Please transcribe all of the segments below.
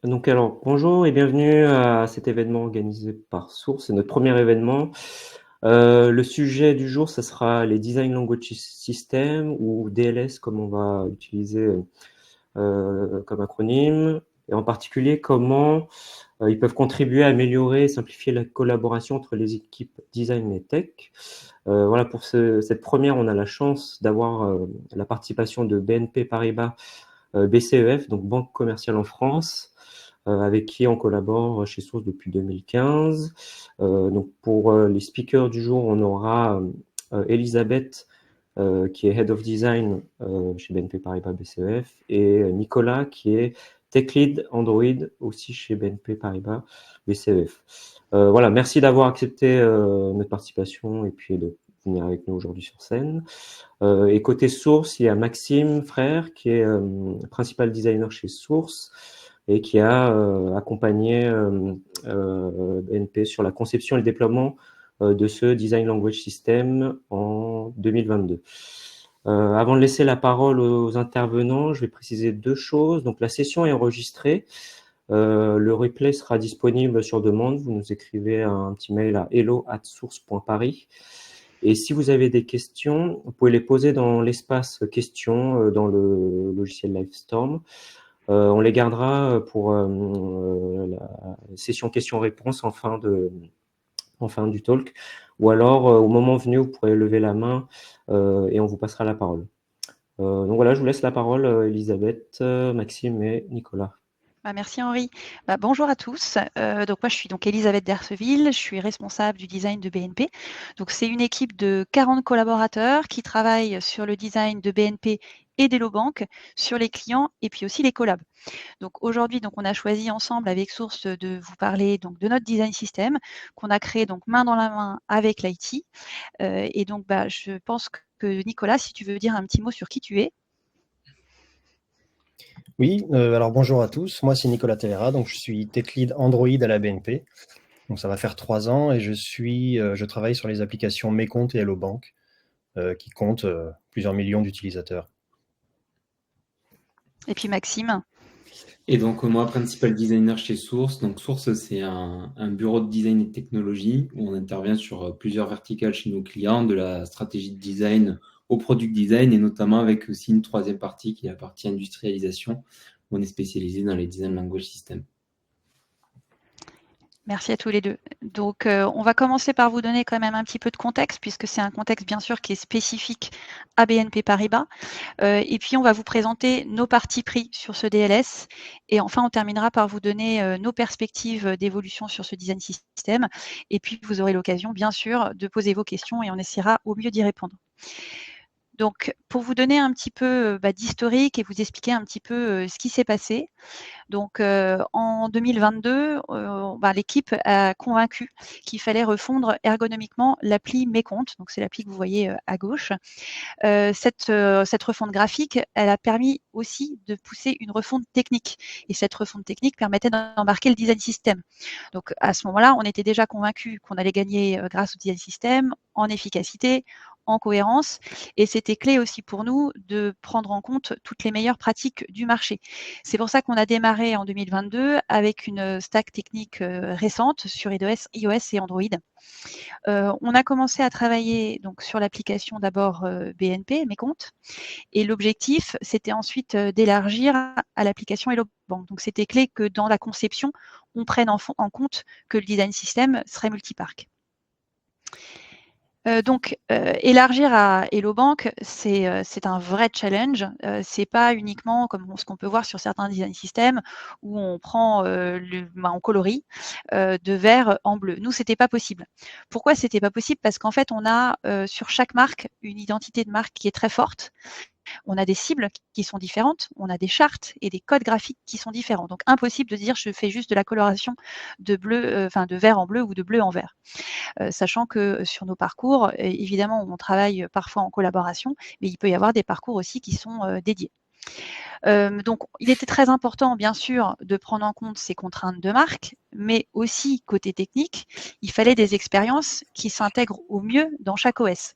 Donc alors, bonjour et bienvenue à cet événement organisé par Source. C'est notre premier événement. Le sujet du jour, ça sera les Design Language Systems ou DLS comme on va utiliser comme acronyme, et en particulier comment ils peuvent contribuer à améliorer et simplifier la collaboration entre les équipes design et tech. Voilà, pour cette première, on a la chance d'avoir la participation de BNP Paribas BCEF, donc Banque commerciale en France, avec qui on collabore chez Source depuis 2015. Donc pour les speakers du jour, on aura Elisabeth, qui est Head of Design chez BNP Paribas BCEF, et Nicolas, qui est Tech Lead Android aussi chez BNP Paribas BCEF. Voilà, merci d'avoir accepté notre participation et puis de venir avec nous aujourd'hui sur scène. Et côté Source, il y a Maxime Frère, qui est principal designer chez Source et qui a accompagné BNP sur la conception et le déploiement de ce Design Language System en 2022. Avant de laisser la parole aux intervenants, je vais préciser deux choses. Donc la session est enregistrée. Le replay sera disponible sur demande. Vous nous écrivez un petit mail à hello@source.paris. Et si vous avez des questions, vous pouvez les poser dans l'espace questions dans le logiciel Livestorm. On les gardera pour la session questions-réponses en fin du talk. Ou alors, au moment venu, vous pourrez lever la main et on vous passera la parole. Donc voilà, je vous laisse la parole, Elisabeth, Maxime et Nicolas. Merci Henri. Bonjour à tous. Donc moi je suis donc Elisabeth Derceville, je suis responsable du design de BNP. Donc c'est une équipe de 40 collaborateurs qui travaillent sur le design de BNP et d'Hello Bank, sur les clients et puis aussi les collabs. Donc aujourd'hui, donc on a choisi ensemble avec Source de vous parler donc de notre design system qu'on a créé donc main dans la main avec l'IT. Et donc je pense que Nicolas, si tu veux dire un petit mot sur qui tu es. Oui, alors bonjour à tous. Moi, c'est Nicolas Tellera, donc je suis Tech Lead Android à la BNP. Donc ça va faire 3 ans et je travaille sur les applications Mes Comptes et Hello Bank, qui comptent plusieurs millions d'utilisateurs. Et puis Maxime. Et donc moi, principal designer chez Source. Donc Source, c'est un bureau de design et de technologie où on intervient sur plusieurs verticales chez nos clients, de la stratégie de design au product design, et notamment avec aussi une troisième partie qui est la partie industrialisation, où on est spécialisé dans les design language systems. Merci à tous les deux. Donc, on va commencer par vous donner quand même un petit peu de contexte, puisque c'est un contexte bien sûr qui est spécifique à BNP Paribas. Et puis, on va vous présenter nos partis pris sur ce DLS. Et enfin, on terminera par vous donner nos perspectives d'évolution sur ce design system. Et puis, vous aurez l'occasion, bien sûr, de poser vos questions et on essaiera au mieux d'y répondre. Donc, pour vous donner un petit peu d'historique et vous expliquer un petit peu ce qui s'est passé. Donc, en 2022, l'équipe a convaincu qu'il fallait refondre ergonomiquement l'appli Mes Comptes. Donc, c'est l'appli que vous voyez à gauche. Cette refonte graphique, elle a permis aussi de pousser une refonte technique. Et cette refonte technique permettait d'embarquer le design system. Donc, à ce moment-là, on était déjà convaincu qu'on allait gagner grâce au design system en efficacité, en cohérence. Et c'était clé aussi pour nous de prendre en compte toutes les meilleures pratiques du marché. C'est pour ça qu'on a démarré en 2022 avec une stack technique récente sur iOS et Android. On a commencé à travailler donc sur l'application d'abord BNP, Mes Comptes, et l'objectif, c'était ensuite d'élargir à l'application Hello Bank. Donc c'était clé que dans la conception, on prenne en compte que le design system serait multiparc. Élargir à Hello Bank, c'est un vrai challenge. C'est pas uniquement comme ce qu'on peut voir sur certains design systems où on prend on colorie de vert en bleu. Nous, c'était pas possible. Pourquoi c'était pas possible? Parce qu'en fait, on a sur chaque marque une identité de marque qui est très forte. On a des cibles qui sont différentes, on a des chartes et des codes graphiques qui sont différents. Donc impossible de dire je fais juste de la coloration de bleu, de vert en bleu ou de bleu en vert. Sachant que sur nos parcours, évidemment, on travaille parfois en collaboration, mais il peut y avoir des parcours aussi qui sont dédiés. Donc, il était très important, bien sûr, de prendre en compte ces contraintes de marque, mais aussi, côté technique, il fallait des expériences qui s'intègrent au mieux dans chaque OS.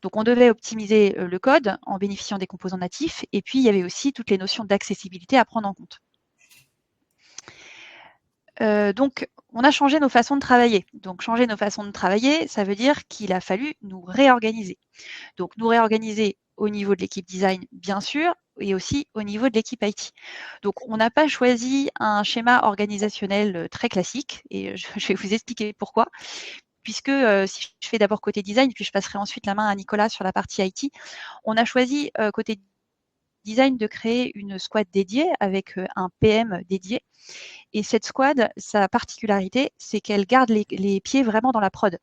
Donc, on devait optimiser le code en bénéficiant des composants natifs, et puis il y avait aussi toutes les notions d'accessibilité à prendre en compte. Donc, on a changé nos façons de travailler. Donc, changer nos façons de travailler, ça veut dire qu'il a fallu nous réorganiser. Donc, nous réorganiser au niveau de l'équipe design, bien sûr, et aussi au niveau de l'équipe IT. Donc, on n'a pas choisi un schéma organisationnel très classique, et je vais vous expliquer pourquoi. Puisque si je fais d'abord côté design, puis je passerai ensuite la main à Nicolas sur la partie IT, on a choisi côté design de créer une squad dédiée avec un PM dédié. Et cette squad, sa particularité, c'est qu'elle garde les pieds vraiment dans la prod.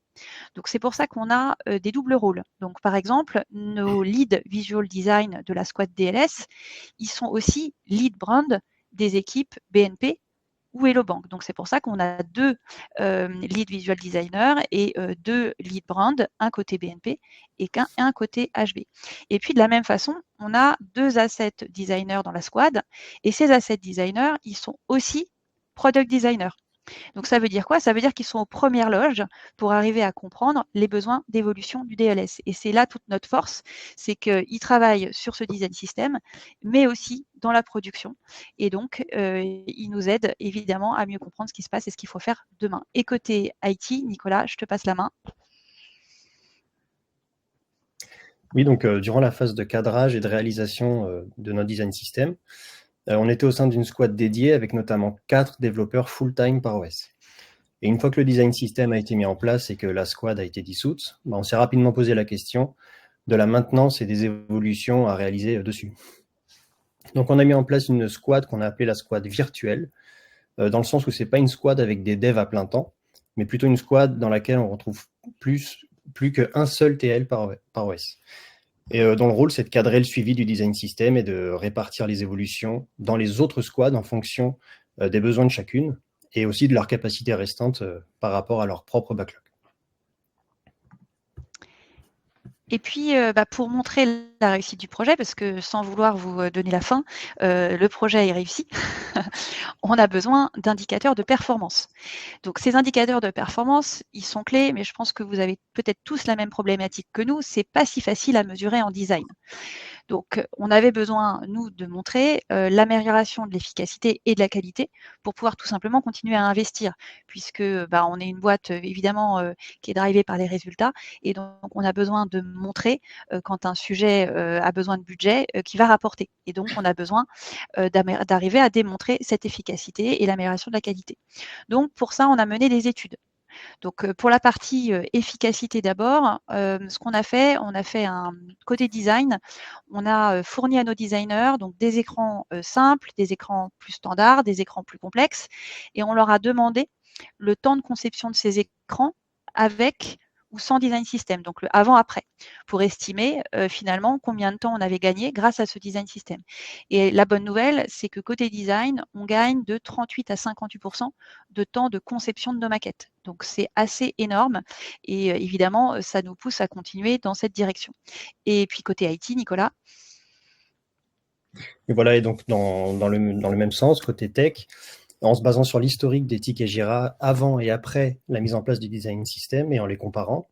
Donc c'est pour ça qu'on a des doubles rôles. Donc par exemple, nos lead visual design de la squad DLS, ils sont aussi lead brand des équipes BNP ou Hello Bank. Donc c'est pour ça qu'on a 2 lead visual designers et 2 lead brand, un côté BNP et un côté HB. Et puis de la même façon, on a 2 asset designers dans la squad et ces asset designers, ils sont aussi product designers. Donc ça veut dire quoi? Ça veut dire qu'ils sont aux premières loges pour arriver à comprendre les besoins d'évolution du DLS. Et c'est là toute notre force, c'est qu'ils travaillent sur ce design system, mais aussi dans la production. Et donc, ils nous aident évidemment à mieux comprendre ce qui se passe et ce qu'il faut faire demain. Et côté IT, Nicolas, je te passe la main. Oui, donc durant la phase de cadrage et de réalisation de notre design system, on était au sein d'une squad dédiée avec notamment 4 développeurs full-time par OS. Et une fois que le design system a été mis en place et que la squad a été dissoute, on s'est rapidement posé la question de la maintenance et des évolutions à réaliser dessus. Donc on a mis en place une squad qu'on a appelée la squad virtuelle, dans le sens où c'est pas une squad avec des devs à plein temps, mais plutôt une squad dans laquelle on retrouve plus qu'un seul TL par OS. Et dont le rôle, c'est de cadrer le suivi du design system et de répartir les évolutions dans les autres squads en fonction des besoins de chacune et aussi de leur capacité restante par rapport à leur propre backlog. Et puis, pour montrer la réussite du projet, parce que sans vouloir vous donner la fin, le projet est réussi, on a besoin d'indicateurs de performance. Donc ces indicateurs de performance, ils sont clés, mais je pense que vous avez peut-être tous la même problématique que nous, c'est pas si facile à mesurer en design. Donc, on avait besoin, nous, de montrer l'amélioration de l'efficacité et de la qualité pour pouvoir tout simplement continuer à investir, puisque on est une boîte évidemment qui est drivée par les résultats, et donc on a besoin de montrer quand un sujet a besoin de budget qui va rapporter. Et donc, on a besoin d'arriver à démontrer cette efficacité et l'amélioration de la qualité. Donc, pour ça, on a mené des études. Donc, pour la partie efficacité d'abord, ce qu'on a fait, on a fait un côté design, on a fourni à nos designers donc des écrans simples, des écrans plus standards, des écrans plus complexes, et on leur a demandé le temps de conception de ces écrans avec ou sans design system, donc le avant-après, pour estimer finalement combien de temps on avait gagné grâce à ce design system. Et la bonne nouvelle, c'est que côté design, on gagne de 38 à 58% de temps de conception de nos maquettes. Donc c'est assez énorme et évidemment, ça nous pousse à continuer dans cette direction. Et puis côté IT, Nicolas? Et voilà, et donc dans le même sens, côté tech, en se basant sur l'historique des tickets Jira avant et après la mise en place du design system et en les comparant,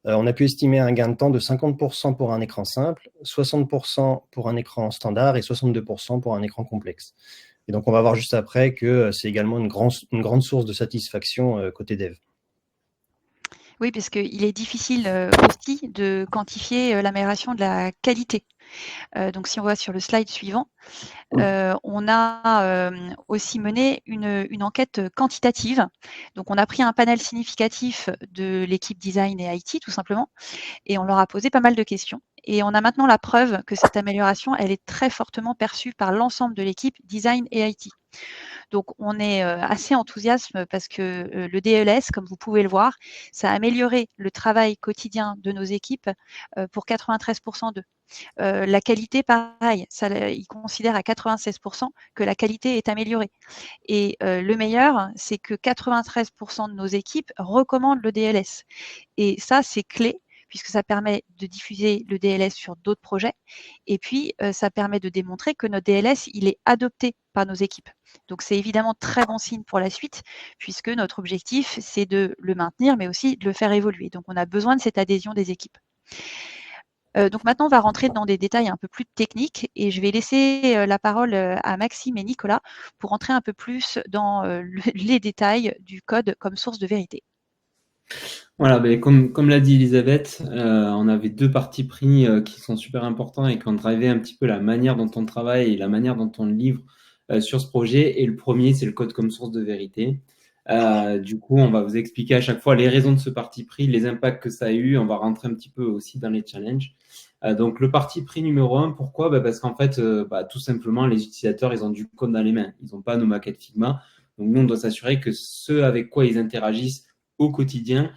on a pu estimer un gain de temps de 50% pour un écran simple, 60% pour un écran standard et 62% pour un écran complexe. Et donc, on va voir juste après que c'est également une grande source de satisfaction côté dev. Oui, parce qu'il est difficile aussi de quantifier l'amélioration de la qualité. Donc, si on voit sur le slide suivant, on a aussi mené une enquête quantitative. Donc, on a pris un panel significatif de l'équipe design et IT, tout simplement, et on leur a posé pas mal de questions. Et on a maintenant la preuve que cette amélioration, elle est très fortement perçue par l'ensemble de l'équipe design et IT. Donc, on est assez enthousiaste parce que le DLS, comme vous pouvez le voir, ça a amélioré le travail quotidien de nos équipes pour 93% d'eux. La qualité, pareil, ils considèrent à 96% que la qualité est améliorée. Et le meilleur, c'est que 93% de nos équipes recommandent le DLS. Et ça, c'est clé, puisque ça permet de diffuser le DLS sur d'autres projets. Et puis, ça permet de démontrer que notre DLS, il est adopté par nos équipes. Donc, c'est évidemment très bon signe pour la suite, puisque notre objectif, c'est de le maintenir, mais aussi de le faire évoluer. Donc, on a besoin de cette adhésion des équipes. Donc maintenant, on va rentrer dans des détails un peu plus techniques et je vais laisser la parole à Maxime et Nicolas pour rentrer un peu plus dans les détails du code comme source de vérité. Voilà, ben, comme l'a dit Elisabeth, on avait deux partis pris qui sont super importants et qui ont drivé un petit peu la manière dont on travaille et la manière dont on livre sur ce projet. Et le premier, c'est le code comme source de vérité. Du coup, on va vous expliquer à chaque fois les raisons de ce parti pris, les impacts que ça a eu. On va rentrer un petit peu aussi dans les challenges. Donc, le parti pris numéro 1, pourquoi? Parce qu'en fait, tout simplement, les utilisateurs, ils ont du code dans les mains. Ils n'ont pas nos maquettes Figma. Donc, nous, on doit s'assurer que ce avec quoi ils interagissent au quotidien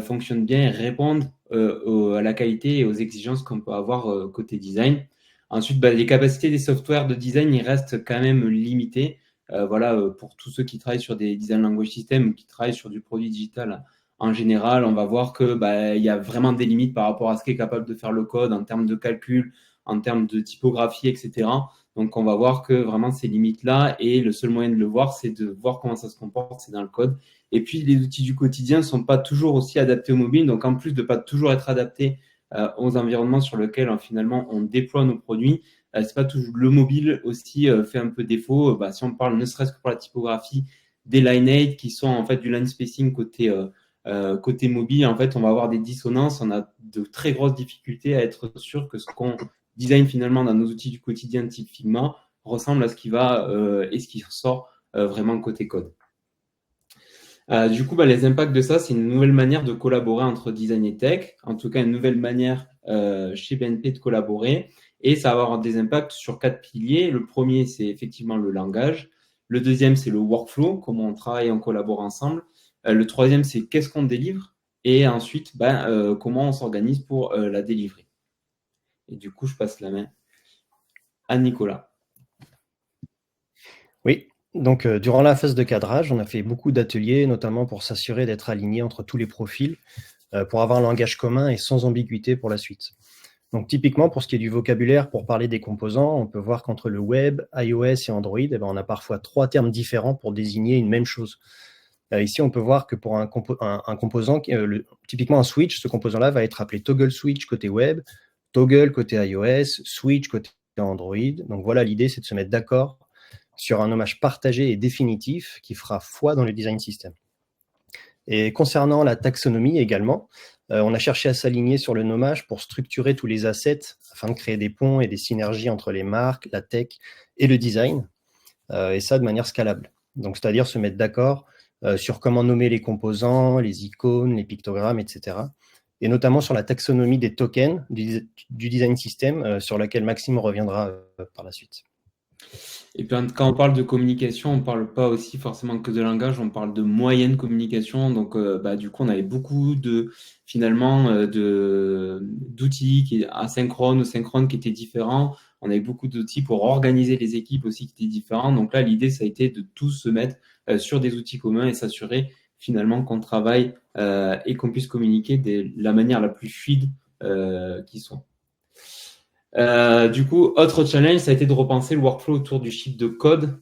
fonctionnent bien et répondent à la qualité et aux exigences qu'on peut avoir côté design. Ensuite, les capacités des softwares de design, ils restent quand même limitées. Pour tous ceux qui travaillent sur des design language systems ou qui travaillent sur du produit digital en général, on va voir que il y a vraiment des limites par rapport à ce qu'est capable de faire le code en termes de calcul, en termes de typographie, etc. Donc, on va voir que vraiment ces limites-là, et le seul moyen de le voir, c'est de voir comment ça se comporte, c'est dans le code. Et puis, les outils du quotidien ne sont pas toujours aussi adaptés au mobile. Donc, en plus de ne pas toujours être adaptés aux environnements sur lesquels finalement on déploie nos produits, c'est pas toujours le mobile aussi fait un peu défaut. Si on parle ne serait-ce que pour la typographie des Line8 qui sont en fait du line spacing côté mobile, en fait, on va avoir des dissonances. On a de très grosses difficultés à être sûr que ce qu'on design finalement dans nos outils du quotidien type Figma ressemble à ce qui va et ce qui ressort vraiment côté code. Du coup, les impacts de ça, c'est une nouvelle manière de collaborer entre design et tech, en tout cas une nouvelle manière chez BNP de collaborer, et ça va avoir des impacts sur 4 piliers. Le premier, c'est effectivement le langage. Le deuxième, c'est le workflow, comment on travaille et on collabore ensemble. Le troisième, c'est qu'est-ce qu'on délivre, et ensuite, comment on s'organise pour la délivrer. Et du coup, je passe la main à Nicolas. Oui, donc durant la phase de cadrage, on a fait beaucoup d'ateliers, notamment pour s'assurer d'être aligné entre tous les profils, pour avoir un langage commun et sans ambiguïté pour la suite. Donc typiquement, pour ce qui est du vocabulaire, pour parler des composants, on peut voir qu'entre le web, iOS et Android, on a parfois 3 termes différents pour désigner une même chose. Ici, on peut voir que pour un composant, typiquement un switch, ce composant-là va être appelé toggle switch côté web, toggle côté iOS, switch côté Android. Donc voilà, l'idée, c'est de se mettre d'accord sur un nommage partagé et définitif qui fera foi dans le design system. Et concernant la taxonomie également, on a cherché à s'aligner sur le nommage pour structurer tous les assets afin de créer des ponts et des synergies entre les marques, la tech et le design, et ça de manière scalable. Donc, c'est-à-dire se mettre d'accord sur comment nommer les composants, les icônes, les pictogrammes, etc. Et notamment sur la taxonomie des tokens du design system, sur laquelle Maxime reviendra par la suite. Et puis quand on parle de communication, on ne parle pas aussi forcément que de langage, on parle de moyenne communication. Donc, du coup, on avait beaucoup d'outils asynchrones ou synchrones qui étaient différents. On avait beaucoup d'outils pour organiser les équipes aussi qui étaient différents. Donc là, l'idée, ça a été de tous se mettre sur des outils communs et s'assurer finalement qu'on travaille et qu'on puisse communiquer de la manière la plus fluide qui soit. Du coup, autre challenge, ça a été de repenser le workflow autour du shift de code.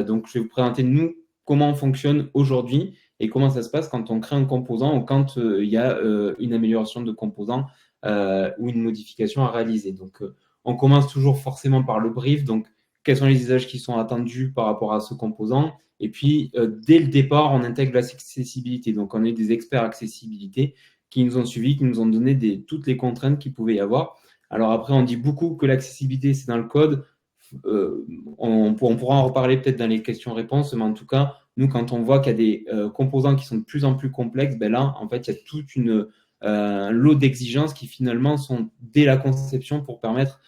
Donc, je vais vous présenter, nous, comment on fonctionne aujourd'hui et comment ça se passe quand on crée un composant ou quand il y a une amélioration de composant ou une modification à réaliser. Donc, on commence toujours forcément par le brief. Donc, quels sont les usages qui sont attendus par rapport à ce composant? Et puis, dès le départ, on intègre l'accessibilité. Donc, on a des experts accessibilité qui nous ont suivis, qui nous ont donné toutes les contraintes qu'il pouvait y avoir. Alors après, on dit beaucoup que l'accessibilité, c'est dans le code. On pourra en reparler peut-être dans les questions-réponses, mais en tout cas, nous, quand on voit qu'il y a des composants qui sont de plus en plus complexes, là, en fait, il y a toute un lot d'exigences qui finalement sont dès la conception pour permettre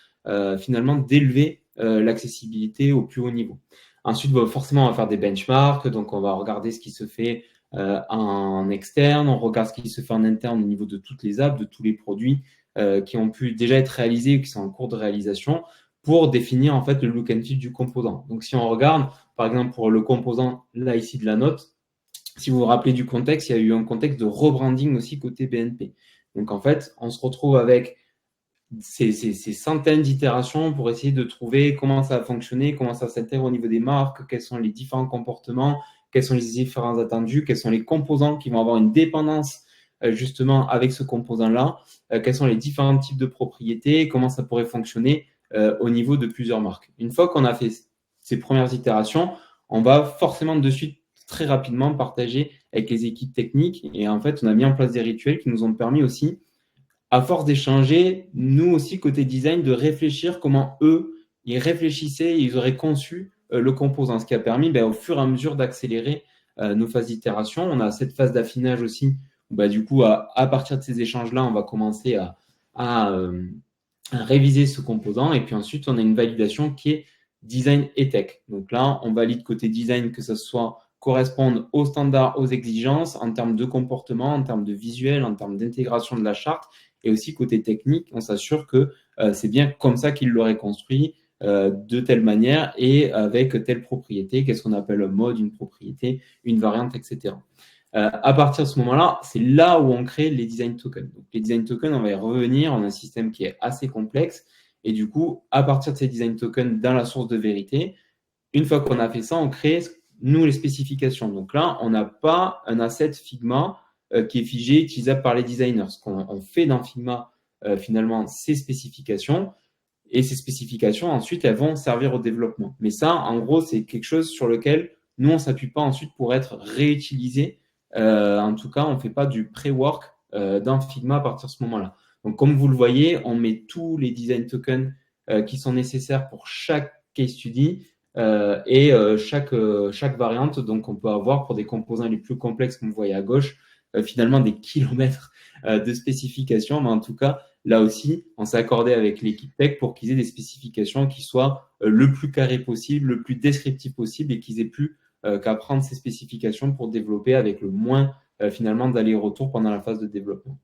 finalement d'élever l'accessibilité au plus haut niveau. Ensuite, forcément, on va faire des benchmarks, donc on va regarder ce qui se fait en externe, on regarde ce qui se fait en interne au niveau de toutes les apps, de tous les produits qui ont pu déjà être réalisés ou qui sont en cours de réalisation pour définir en fait le look and feel du composant. Donc, si on regarde, par exemple, pour le composant là ici de la note, si vous vous rappelez du contexte, il y a eu un contexte de rebranding aussi côté BNP. Donc, en fait, on se retrouve avec ces centaines d'itérations pour essayer de trouver comment ça a fonctionné, comment ça s'intègre au niveau des marques, quels sont les différents comportements, quels sont les différents attendus, quels sont les composants qui vont avoir une dépendance justement avec ce composant-là, quels sont les différents types de propriétés, comment ça pourrait fonctionner au niveau de plusieurs marques. Une fois qu'on a fait ces premières itérations, on va forcément de suite très rapidement partager avec les équipes techniques. Et en fait, on a mis en place des rituels qui nous ont permis aussi, à force d'échanger, nous aussi, côté design, de réfléchir comment eux, ils réfléchissaient, ils auraient conçu le composant, ce qui a permis au fur et à mesure d'accélérer nos phases d'itération. On a cette phase d'affinage aussi, où, du coup, à partir de ces échanges-là, on va commencer à réviser ce composant. Et puis ensuite, on a une validation qui est design et tech. Donc là, on valide côté design que ce soit correspondre aux standards, aux exigences en termes de comportement, en termes de visuel, en termes d'intégration de la charte. Et aussi côté technique, on s'assure que c'est bien comme ça qu'il l'aurait construit, de telle manière et avec telle propriété, qu'est-ce qu'on appelle un mode, une propriété, une variante, etc. À partir de ce moment-là, c'est là où on crée les design tokens. Donc, les design tokens, on va y revenir. On a un système qui est assez complexe. Et du coup, à partir de ces design tokens dans la source de vérité, une fois qu'on a fait ça, on crée, nous, les spécifications. Donc là, on n'a pas un asset Figma qui est figé, utilisable par les designers. Ce qu'on fait dans Figma, finalement, ces spécifications. Et ces spécifications, ensuite, elles vont servir au développement. Mais ça, en gros, c'est quelque chose sur lequel nous, on ne s'appuie pas ensuite pour être réutilisé. En tout cas, on ne fait pas du pré-work dans Figma à partir de ce moment-là. Donc, comme vous le voyez, on met tous les design tokens qui sont nécessaires pour chaque case study et chaque variante. Donc, on peut avoir pour des composants les plus complexes, comme vous voyez à gauche, finalement des kilomètres de spécifications. Mais en tout cas, là aussi, on s'est accordé avec l'équipe tech pour qu'ils aient des spécifications qui soient le plus carré possible, le plus descriptif possible et qu'ils aient plus qu'à prendre ces spécifications pour développer avec le moins finalement d'aller-retour pendant la phase de développement.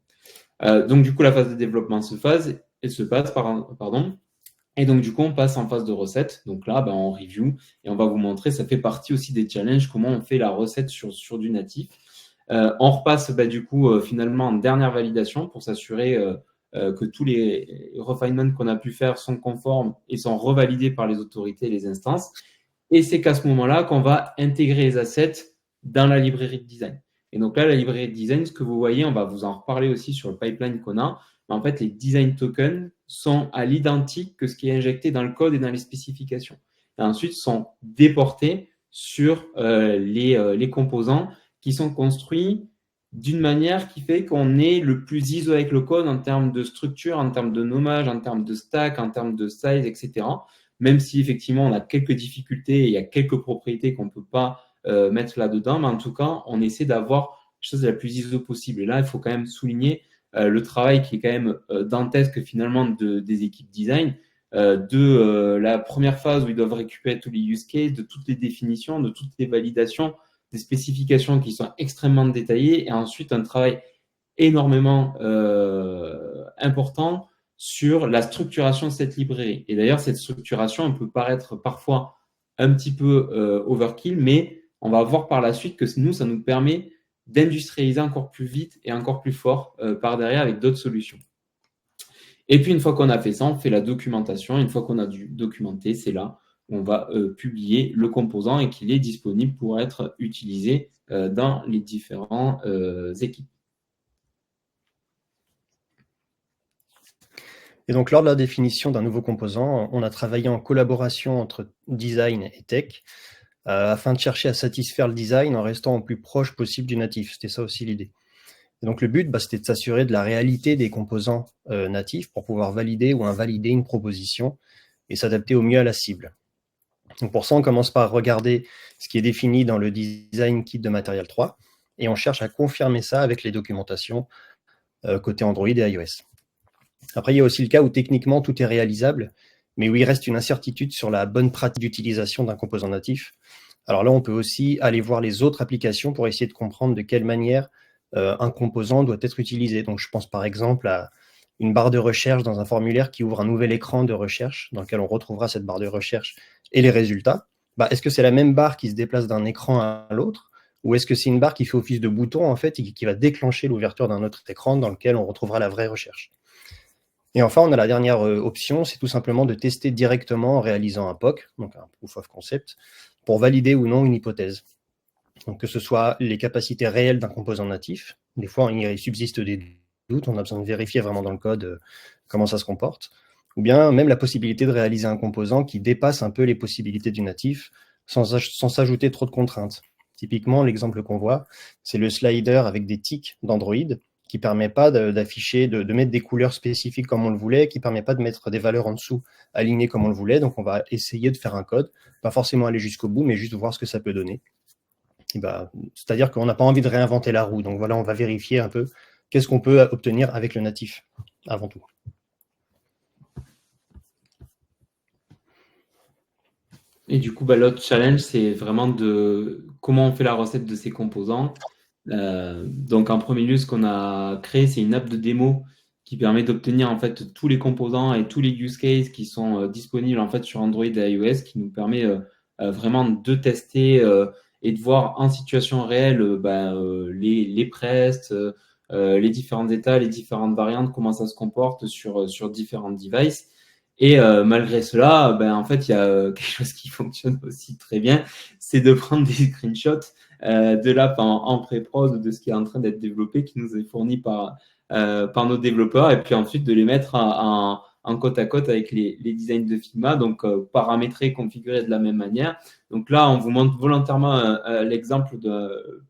Donc du coup, la phase de développement se passe, et donc du coup, on passe en phase de recette. Donc là, on review et on va vous montrer, ça fait partie aussi des challenges, comment on fait la recette sur du natif. On repasse du coup finalement en dernière validation pour s'assurer que tous les refinements qu'on a pu faire sont conformes et sont revalidés par les autorités et les instances. Et c'est qu'à ce moment-là qu'on va intégrer les assets dans la librairie de design. Et donc là, la librairie de design, ce que vous voyez, on va vous en reparler aussi sur le pipeline qu'on a. Mais en fait, les design tokens sont à l'identique que ce qui est injecté dans le code et dans les spécifications. Et ensuite, sont déportés sur les composants qui sont construits d'une manière qui fait qu'on est le plus ISO avec le code en termes de structure, en termes de nommage, en termes de stack, en termes de size, etc. Même si effectivement on a quelques difficultés et il y a quelques propriétés qu'on ne peut pas mettre là-dedans, mais en tout cas, on essaie d'avoir la chose la plus ISO possible. Et là, il faut quand même souligner le travail qui est quand même dantesque finalement des équipes design, de la première phase où ils doivent récupérer tous les use cases, de toutes les définitions, de toutes les validations, des spécifications qui sont extrêmement détaillées, et ensuite un travail énormément important sur la structuration de cette librairie. Et d'ailleurs, cette structuration, elle peut paraître parfois un petit peu overkill, mais on va voir par la suite que nous, ça nous permet d'industrialiser encore plus vite et encore plus fort par derrière avec d'autres solutions. Et puis, une fois qu'on a fait ça, on fait la documentation. Une fois qu'on a dû documenter, c'est là où on va publier le composant et qu'il est disponible pour être utilisé dans les différentes équipes. Et donc, lors de la définition d'un nouveau composant, on a travaillé en collaboration entre design et tech afin de chercher à satisfaire le design en restant au plus proche possible du natif. C'était ça aussi l'idée. Et donc, le but, c'était de s'assurer de la réalité des composants natifs pour pouvoir valider ou invalider une proposition et s'adapter au mieux à la cible. Donc, pour ça, on commence par regarder ce qui est défini dans le design kit de Material 3 et on cherche à confirmer ça avec les documentations côté Android et iOS. Après, il y a aussi le cas où techniquement tout est réalisable, mais où il reste une incertitude sur la bonne pratique d'utilisation d'un composant natif. Alors là, on peut aussi aller voir les autres applications pour essayer de comprendre de quelle manière un composant doit être utilisé. Donc, je pense par exemple à une barre de recherche dans un formulaire qui ouvre un nouvel écran de recherche dans lequel on retrouvera cette barre de recherche et les résultats. Est-ce que c'est la même barre qui se déplace d'un écran à l'autre, ou est-ce que c'est une barre qui fait office de bouton en fait et qui va déclencher l'ouverture d'un autre écran dans lequel on retrouvera la vraie recherche? Et enfin, on a la dernière option, c'est tout simplement de tester directement en réalisant un POC, donc un Proof of Concept, pour valider ou non une hypothèse. Donc, que ce soit les capacités réelles d'un composant natif. Des fois, il subsiste des doutes, on a besoin de vérifier vraiment dans le code comment ça se comporte. Ou bien même la possibilité de réaliser un composant qui dépasse un peu les possibilités du natif sans s'ajouter trop de contraintes. Typiquement, l'exemple qu'on voit, c'est le slider avec des tics d'Android qui ne permet pas d'afficher, de mettre des couleurs spécifiques comme on le voulait, qui ne permet pas de mettre des valeurs en dessous alignées comme on le voulait. Donc, on va essayer de faire un code, pas forcément aller jusqu'au bout, mais juste voir ce que ça peut donner. C'est-à-dire qu'on n'a pas envie de réinventer la roue. Donc voilà, on va vérifier un peu qu'est-ce qu'on peut obtenir avec le natif, avant tout. Et du coup, l'autre challenge, c'est vraiment de comment on fait la recette de ces composants. Donc, en premier lieu, ce qu'on a créé, c'est une app de démo qui permet d'obtenir en fait tous les composants et tous les use cases qui sont disponibles en fait sur Android et iOS, qui nous permet vraiment de tester et de voir en situation réelle les prests, les différents états, les différentes variantes, comment ça se comporte sur différents devices. Et malgré cela, en fait, il y a quelque chose qui fonctionne aussi très bien, c'est de prendre des screenshots de l'app en pré-prod, de ce qui est en train d'être développé, qui nous est fourni par nos développeurs, et puis ensuite de les mettre en côte à côte avec les designs de Figma, donc paramétrés, configurés de la même manière. Donc là, on vous montre volontairement l'exemple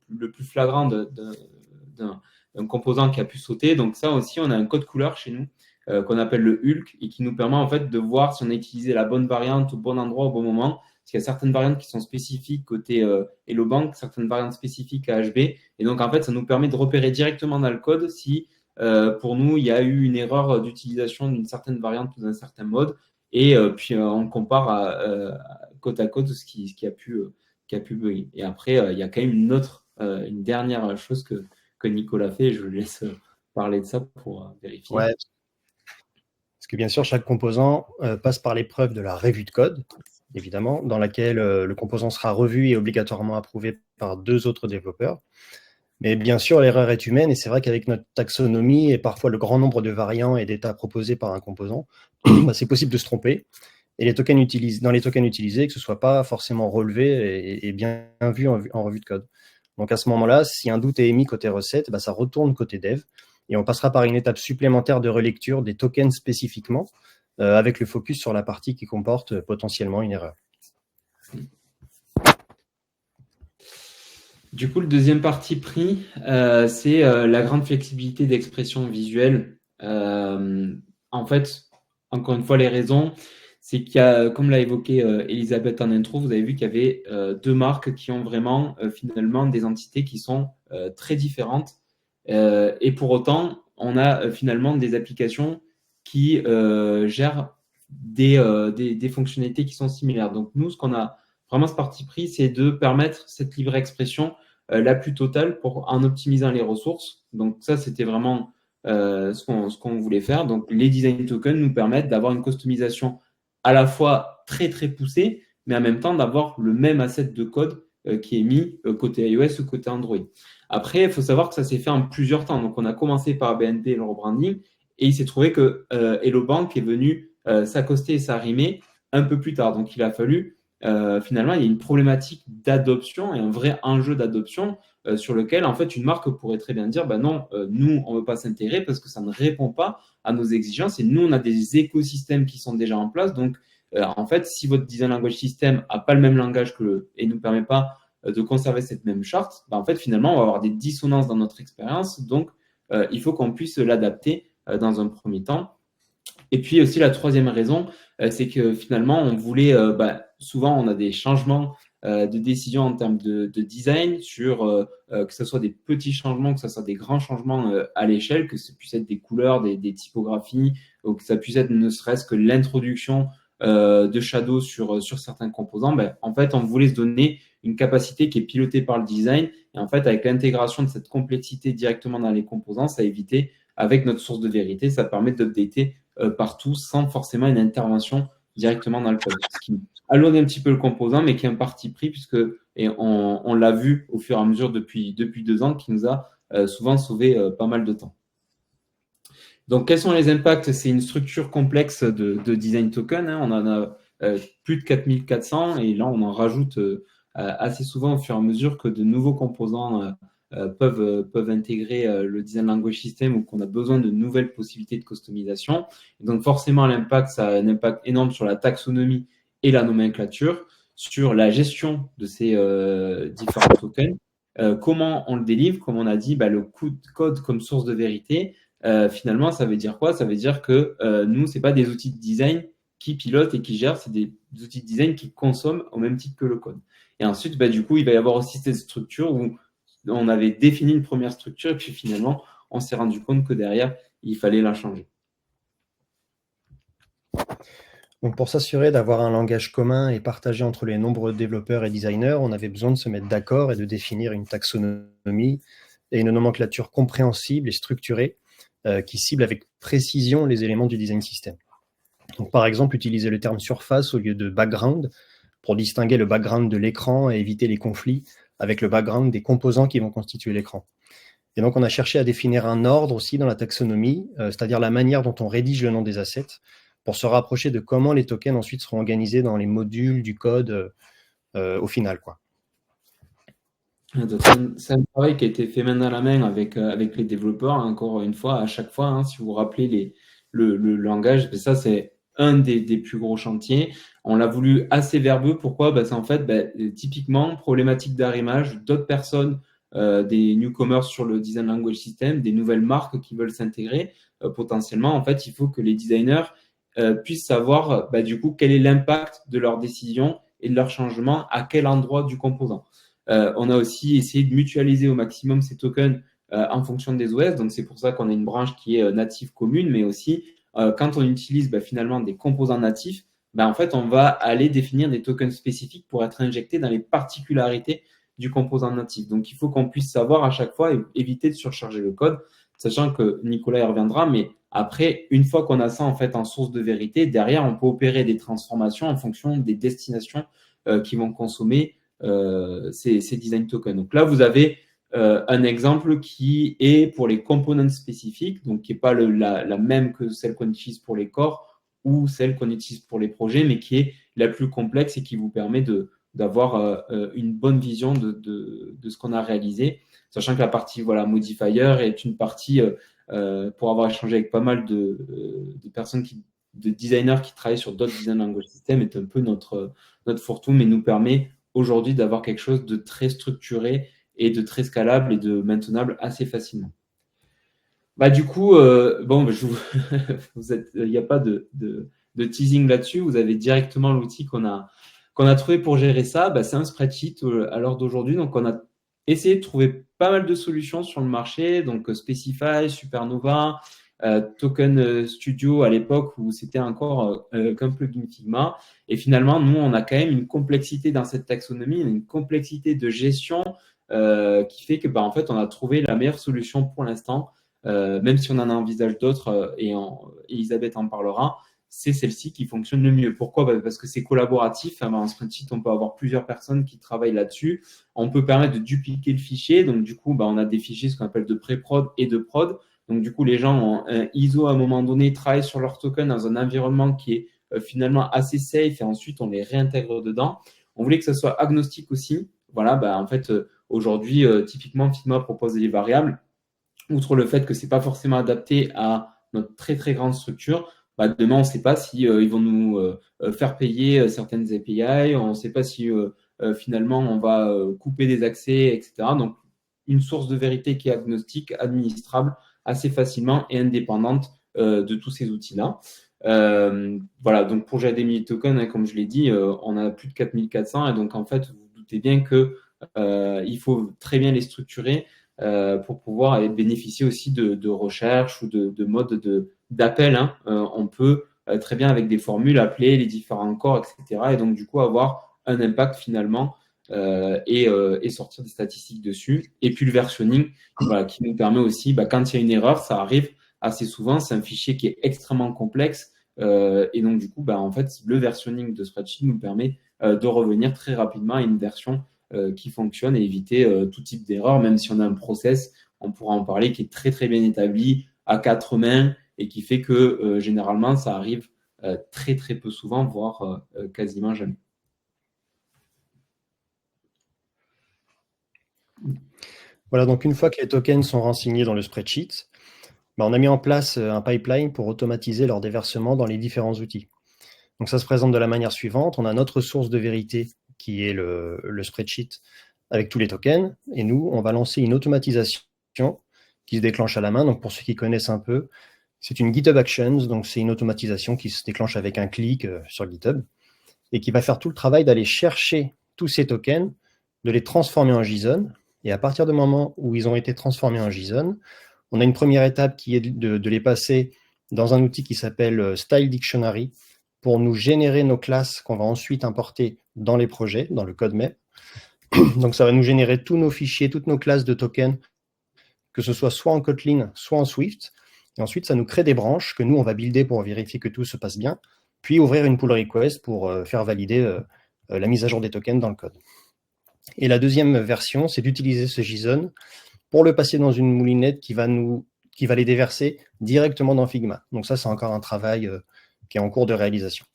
le plus flagrant d'un composant qui a pu sauter. Donc ça aussi, on a un code couleur chez nous qu'on appelle le Hulk et qui nous permet en fait de voir si on a utilisé la bonne variante au bon endroit au bon moment. Parce qu'il y a certaines variantes qui sont spécifiques côté Hello Bank, certaines variantes spécifiques à HB. Et donc, en fait, ça nous permet de repérer directement dans le code si, pour nous, il y a eu une erreur d'utilisation d'une certaine variante ou d'un certain mode. Et puis, on compare côte à côte ce qui a pu bugger. Et après, il y a quand même une dernière chose que Nicolas fait. Je lui laisse parler de ça pour vérifier. Ouais. Parce que bien sûr, chaque composant passe par l'épreuve de la revue de code, évidemment, dans laquelle le composant sera revu et obligatoirement approuvé par 2 autres développeurs. Mais bien sûr, l'erreur est humaine, et c'est vrai qu'avec notre taxonomie et parfois le grand nombre de variants et d'états proposés par un composant, c'est possible de se tromper. Et dans les tokens utilisés, que ce ne soit pas forcément relevé et bien vu en revue de code. Donc à ce moment-là, si un doute est émis côté recette, ça retourne côté dev. Et on passera par une étape supplémentaire de relecture des tokens spécifiquement, avec le focus sur la partie qui comporte potentiellement une erreur. Du coup, le deuxième parti pris, c'est la grande flexibilité d'expression visuelle. En fait, encore une fois, les raisons, c'est qu'il y a, comme l'a évoqué Elisabeth en intro, vous avez vu qu'il y avait 2 marques qui ont vraiment finalement des entités qui sont très différentes. Et pour autant, on a finalement des applications qui gèrent des fonctionnalités qui sont similaires. Donc nous, ce qu'on a vraiment ce parti pris, c'est de permettre cette libre expression la plus totale en optimisant les ressources. Donc ça, c'était vraiment ce qu'on voulait faire. Donc les design tokens nous permettent d'avoir une customisation à la fois très très poussée, mais en même temps d'avoir le même asset de code qui est mis côté iOS ou côté Android. Après, il faut savoir que ça s'est fait en plusieurs temps. Donc, on a commencé par BNP et le rebranding, et il s'est trouvé que Hello Bank est venu s'accoster et s'arrimer un peu plus tard. Donc, il a fallu, finalement, il y a une problématique d'adoption et un vrai enjeu d'adoption sur lequel, en fait, une marque pourrait très bien dire, non, nous, on ne veut pas s'intégrer parce que ça ne répond pas à nos exigences. Et nous, on a des écosystèmes qui sont déjà en place. Donc, en fait, si votre design language system n'a pas le même langage et ne nous permet pas de conserver cette même charte, en fait, finalement, on va avoir des dissonances dans notre expérience. Donc, il faut qu'on puisse l'adapter dans un premier temps. Et puis aussi, la troisième raison, c'est que finalement, on voulait, souvent, on a des changements de décision en termes de design, sur que ce soit des petits changements, que ce soit des grands changements à l'échelle, que ça puisse être des couleurs, des typographies, ou que ça puisse être ne serait-ce que l'introduction de shadow sur certains composants. En fait, on voulait se donner une capacité qui est pilotée par le design. Et en fait, avec l'intégration de cette complexité directement dans les composants, ça a évité, avec notre source de vérité, ça permet d'updater partout sans forcément une intervention directement dans le code. Ce qui alourdit un petit peu le composant, mais qui est un parti pris, et on l'a vu au fur et à mesure depuis 2 ans, qui nous a souvent sauvé pas mal de temps. Donc, quels sont les impacts? C'est une structure complexe de design token. On en a plus de 4400 et là, on en rajoute assez souvent au fur et à mesure que de nouveaux composants peuvent intégrer le Design Language System ou qu'on a besoin de nouvelles possibilités de customisation. Et donc forcément, ça a un impact énorme sur la taxonomie et la nomenclature, sur la gestion de ces différents tokens. Comment on le délivre, comme on a dit, le code comme source de vérité, finalement, ça veut dire quoi? Ça veut dire que nous, ce n'est pas des outils de design qui pilotent et qui gèrent, c'est des outils de design qui consomment au même titre que le code. Et ensuite, du coup, il va y avoir aussi cette structure où on avait défini une première structure et puis finalement, on s'est rendu compte que derrière, il fallait la changer. Donc pour s'assurer d'avoir un langage commun et partagé entre les nombreux développeurs et designers, on avait besoin de se mettre d'accord et de définir une taxonomie et une nomenclature compréhensible et structurée qui cible avec précision les éléments du design system. Donc par exemple, utiliser le terme surface au lieu de background pour distinguer le background de l'écran et éviter les conflits avec le background des composants qui vont constituer l'écran. Et donc on a cherché à définir un ordre aussi dans la taxonomie, c'est-à-dire la manière dont on rédige le nom des assets, pour se rapprocher de comment les tokens ensuite seront organisés dans les modules du code au final, quoi. C'est un travail qui a été fait main dans la main avec les développeurs, encore une fois, à chaque fois, si vous vous rappelez le langage, ça c'est un des plus gros chantiers. On l'a voulu assez verbeux. Pourquoi? C'est en fait, typiquement, problématique d'arrimage, d'autres personnes, des newcomers sur le Design Language System, des nouvelles marques qui veulent s'intégrer, potentiellement, en fait, il faut que les designers puissent savoir, du coup, quel est l'impact de leurs décisions et de leurs changements à quel endroit du composant. On a aussi essayé de mutualiser au maximum ces tokens en fonction des OS. Donc, c'est pour ça qu'on a une branche qui est native commune, mais aussi quand on utilise finalement des composants natifs, en fait, on va aller définir des tokens spécifiques pour être injectés dans les particularités du composant natif. Donc, il faut qu'on puisse savoir à chaque fois et éviter de surcharger le code, sachant que Nicolas y reviendra, mais après, une fois qu'on a ça en fait en source de vérité, derrière, on peut opérer des transformations en fonction des destinations qui vont consommer ces design tokens. Donc là, vous avez un exemple qui est pour les components spécifiques, donc qui n'est pas la même que celle qu'on utilise pour les corps ou celle qu'on utilise pour les projets, mais qui est la plus complexe et qui vous permet d'avoir une bonne vision de ce qu'on a réalisé, sachant que la partie modifier est une partie, pour avoir échangé avec pas mal de personnes, de designers qui travaillent sur d'autres design language systems, est un peu notre fortune, mais nous permet aujourd'hui d'avoir quelque chose de très structuré et de très scalable et de maintenable assez facilement. Du coup, il n'y a pas de teasing là-dessus. Vous avez directement l'outil qu'on a trouvé pour gérer ça. C'est un spreadsheet à l'heure d'aujourd'hui. Donc, on a essayé de trouver pas mal de solutions sur le marché. Donc, Specify, Supernova, Token Studio à l'époque où c'était encore qu'un plugin Figma. Et finalement, nous, on a quand même une complexité dans cette taxonomie, une complexité de gestion qui fait que, en fait, on a trouvé la meilleure solution pour l'instant. Même si on en envisage d'autres, et Elisabeth en parlera, c'est celle-ci qui fonctionne le mieux. Pourquoi? Parce que c'est collaboratif. En spreadsheet, on peut avoir plusieurs personnes qui travaillent là-dessus. On peut permettre de dupliquer le fichier. Donc, du coup, on a des fichiers, ce qu'on appelle de pré-prod et de prod. Donc, du coup, les gens ont un ISO à un moment donné, travaillent sur leur token dans un environnement qui est finalement assez safe et ensuite, on les réintègre dedans. On voulait que ça soit agnostique aussi. Voilà, en fait, aujourd'hui, typiquement, Figma propose des variables. Outre le fait que ce n'est pas forcément adapté à notre très, très grande structure, demain, on ne sait pas si ils vont nous faire payer certaines API, on ne sait pas si finalement, on va couper des accès, etc. Donc, une source de vérité qui est agnostique, administrable assez facilement et indépendante de tous ces outils-là. Donc pour gérer des milliers de tokens, comme je l'ai dit, on a plus de 4400 et donc en fait, vous vous doutez bien qu'il faut très bien les structurer pour pouvoir bénéficier aussi de recherche ou de modes d'appel. On peut très bien avec des formules appeler les différents corps, etc. Et donc du coup avoir un impact finalement et sortir des statistiques dessus. Et puis le versionning qui nous permet aussi, quand il y a une erreur, ça arrive assez souvent, c'est un fichier qui est extrêmement complexe. Et donc du coup, en fait, le versionning de spreadsheet nous permet de revenir très rapidement à une version qui fonctionne et éviter tout type d'erreur, même si on a un process, on pourra en parler, qui est très très bien établi à 4 mains et qui fait que généralement ça arrive très très peu souvent, voire quasiment jamais. Voilà, donc une fois que les tokens sont renseignés dans le spreadsheet, on a mis en place un pipeline pour automatiser leur déversement dans les différents outils. Donc ça se présente de la manière suivante. On a notre source de vérité qui est le spreadsheet avec tous les tokens. Et nous, on va lancer une automatisation qui se déclenche à la main. Donc pour ceux qui connaissent un peu, c'est une GitHub Actions. Donc c'est une automatisation qui se déclenche avec un clic sur GitHub et qui va faire tout le travail d'aller chercher tous ces tokens, de les transformer en JSON. Et à partir du moment où ils ont été transformés en JSON, on a une première étape qui est de les passer dans un outil qui s'appelle Style Dictionary pour nous générer nos classes qu'on va ensuite importer dans les projets, dans le code même. Donc ça va nous générer tous nos fichiers, toutes nos classes de tokens, que ce soit en Kotlin, soit en Swift. Et ensuite, ça nous crée des branches que nous, on va builder pour vérifier que tout se passe bien, puis ouvrir une pull request pour faire valider la mise à jour des tokens dans le code. Et la deuxième version, c'est d'utiliser ce JSON pour le passer dans une moulinette qui va les déverser directement dans Figma. Donc ça, c'est encore un travail qui est en cours de réalisation.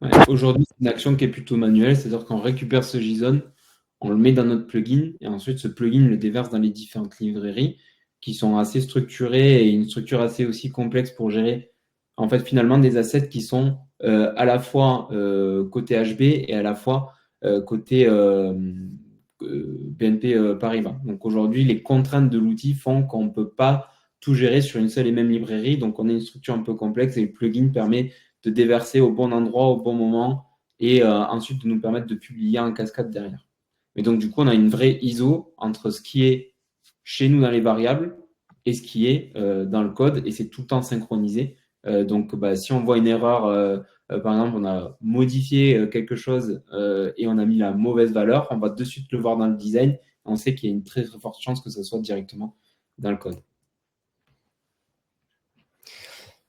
Ouais, aujourd'hui, c'est une action qui est plutôt manuelle, c'est-à-dire qu'on récupère ce JSON, on le met dans notre plugin, et ensuite ce plugin le déverse dans les différentes librairies qui sont assez structurées et une structure assez aussi complexe pour gérer en fait finalement des assets qui sont à la fois côté HB et à la fois côté BNP Paribas. Donc aujourd'hui, les contraintes de l'outil font qu'on ne peut pas tout gérer sur une seule et même librairie, donc on a une structure un peu complexe et le plugin permet de déverser au bon endroit, au bon moment, et ensuite de nous permettre de publier en cascade derrière. Mais donc, du coup, on a une vraie ISO entre ce qui est chez nous dans les variables et ce qui est dans le code, et c'est tout le temps synchronisé. Donc, si on voit une erreur, par exemple, on a modifié quelque chose et on a mis la mauvaise valeur, on va de suite le voir dans le design. On sait qu'il y a une très, très forte chance que ça soit directement dans le code.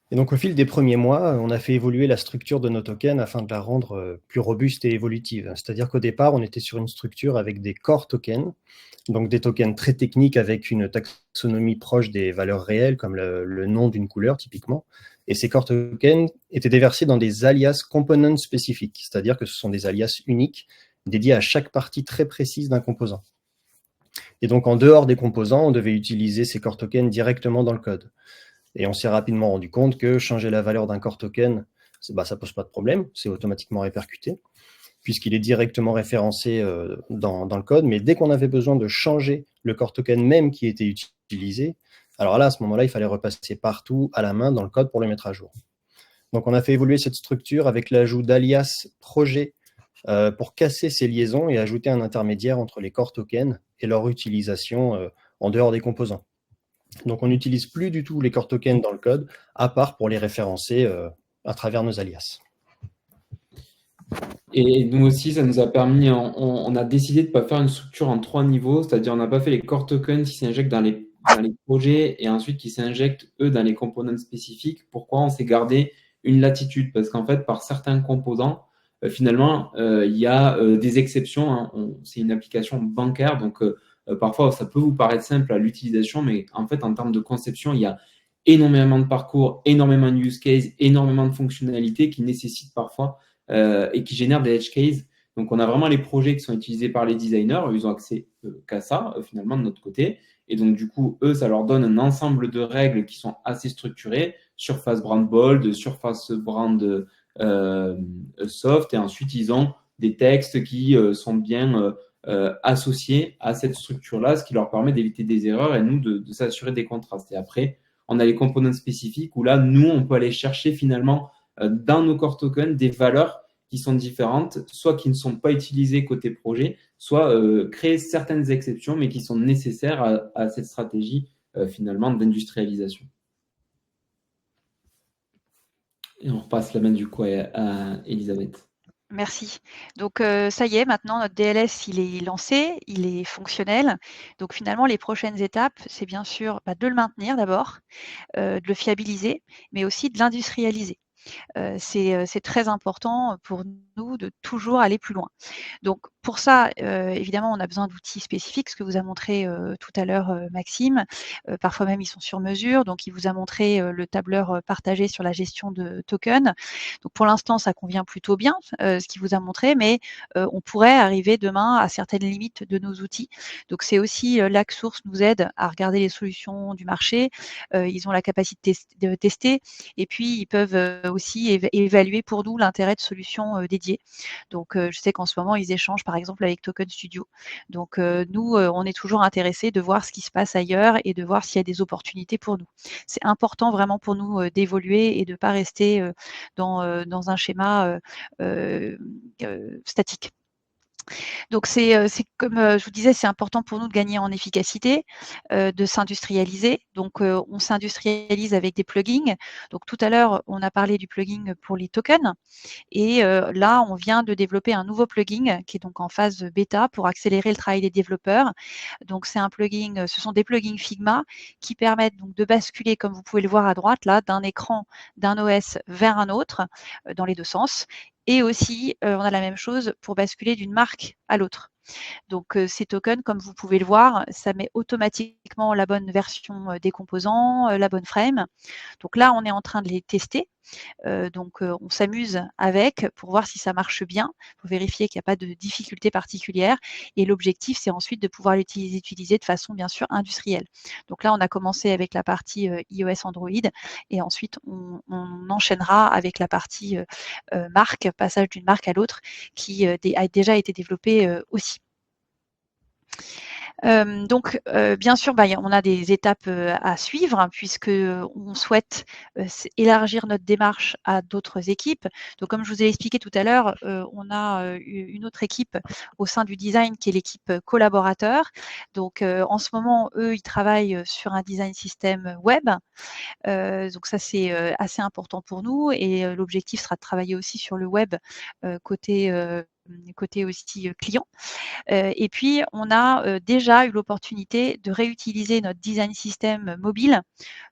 Et donc, au fil des premiers mois, on a fait évoluer la structure de nos tokens afin de la rendre plus robuste et évolutive. C'est-à-dire qu'au départ, on était sur une structure avec des core tokens, donc des tokens très techniques avec une taxonomie proche des valeurs réelles, comme le nom d'une couleur typiquement. Et ces core tokens étaient déversés dans des alias components spécifiques, c'est-à-dire que ce sont des alias uniques dédiés à chaque partie très précise d'un composant. Et donc, en dehors des composants, on devait utiliser ces core tokens directement dans le code. Et on s'est rapidement rendu compte que changer la valeur d'un core token, ça ne pose pas de problème, c'est automatiquement répercuté, puisqu'il est directement référencé dans le code. Mais dès qu'on avait besoin de changer le core token même qui était utilisé, alors là, à ce moment-là, il fallait repasser partout à la main dans le code pour le mettre à jour. Donc on a fait évoluer cette structure avec l'ajout d'alias projet pour casser ces liaisons et ajouter un intermédiaire entre les core tokens et leur utilisation en dehors des composants. Donc, on n'utilise plus du tout les core tokens dans le code, à part pour les référencer à travers nos alias. Et nous aussi, ça nous a permis, on a décidé de ne pas faire une structure en 3 niveaux, c'est-à-dire on n'a pas fait les core tokens qui s'injectent dans les projets et ensuite qui s'injectent, eux, dans les composants spécifiques. Pourquoi on s'est gardé une latitude? Parce qu'en fait, par certains composants, finalement, il y a des exceptions. Hein. C'est une application bancaire, donc parfois, ça peut vous paraître simple à l'utilisation, mais en fait, en termes de conception, il y a énormément de parcours, énormément de use cases, énormément de fonctionnalités qui nécessitent parfois et qui génèrent des edge cases. Donc, on a vraiment les projets qui sont utilisés par les designers. Ils ont accès qu'à ça, finalement, de notre côté. Et donc, du coup, eux, ça leur donne un ensemble de règles qui sont assez structurées. Surface brand bold, surface brand soft. Et ensuite, ils ont des textes qui sont bien associés à cette structure-là, ce qui leur permet d'éviter des erreurs et nous de s'assurer des contrastes. Et après, on a les composants spécifiques où là, nous, on peut aller chercher finalement dans nos core tokens des valeurs qui sont différentes, soit qui ne sont pas utilisées côté projet, soit créer certaines exceptions, mais qui sont nécessaires à cette stratégie finalement d'industrialisation. Et on repasse la main du coup à Elisabeth. Merci. Donc, ça y est, maintenant, notre DLS, il est lancé, il est fonctionnel. Donc, finalement, les prochaines étapes, c'est bien sûr de le maintenir d'abord, de le fiabiliser, mais aussi de l'industrialiser. C'est très important pour nous de toujours aller plus loin. Donc pour ça, évidemment, on a besoin d'outils spécifiques, ce que vous a montré tout à l'heure Maxime. Parfois même, ils sont sur mesure. Donc, il vous a montré le tableur partagé sur la gestion de tokens. Donc, pour l'instant, ça convient plutôt bien, ce qu'il vous a montré, mais on pourrait arriver demain à certaines limites de nos outils. Donc, c'est aussi là que Source nous aide à regarder les solutions du marché. Ils ont la capacité de tester et puis ils peuvent aussi évaluer pour nous l'intérêt de solutions dédiées. Donc, je sais qu'en ce moment, ils échangent par exemple avec Token Studio. Donc, nous, on est toujours intéressés de voir ce qui se passe ailleurs et de voir s'il y a des opportunités pour nous. C'est important vraiment pour nous d'évoluer et de ne pas rester dans un schéma statique. Donc c'est comme je vous disais, c'est important pour nous de gagner en efficacité, de s'industrialiser. Donc on s'industrialise avec des plugins. Donc tout à l'heure, on a parlé du plugin pour les tokens et là, on vient de développer un nouveau plugin qui est donc en phase bêta pour accélérer le travail des développeurs. Donc c'est un plugin, ce sont des plugins Figma qui permettent donc de basculer, comme vous pouvez le voir à droite là, d'un écran d'un OS vers un autre, dans les deux sens. Et aussi, on a la même chose pour basculer d'une marque à l'autre. Donc, ces tokens, comme vous pouvez le voir, ça met automatiquement la bonne version des composants, la bonne frame. Donc là, on est en train de les tester. Donc, on s'amuse avec pour voir si ça marche bien, pour vérifier qu'il n'y a pas de difficultés particulières. Et l'objectif, c'est ensuite de pouvoir l'utiliser de façon, bien sûr, industrielle. Donc là, on a commencé avec la partie iOS Android et ensuite, on enchaînera avec la partie marque, passage d'une marque à l'autre, qui a déjà été développée aussi. Donc, bien sûr, on a des étapes à suivre hein, puisque on souhaite élargir notre démarche à d'autres équipes. Donc, comme je vous ai expliqué tout à l'heure, on a une autre équipe au sein du design qui est l'équipe collaborateur. Donc, en ce moment, eux, ils travaillent sur un design système web. Donc ça, c'est assez important pour nous et l'objectif sera de travailler aussi sur le web côté aussi client. Et puis, on a déjà eu l'opportunité de réutiliser notre design system mobile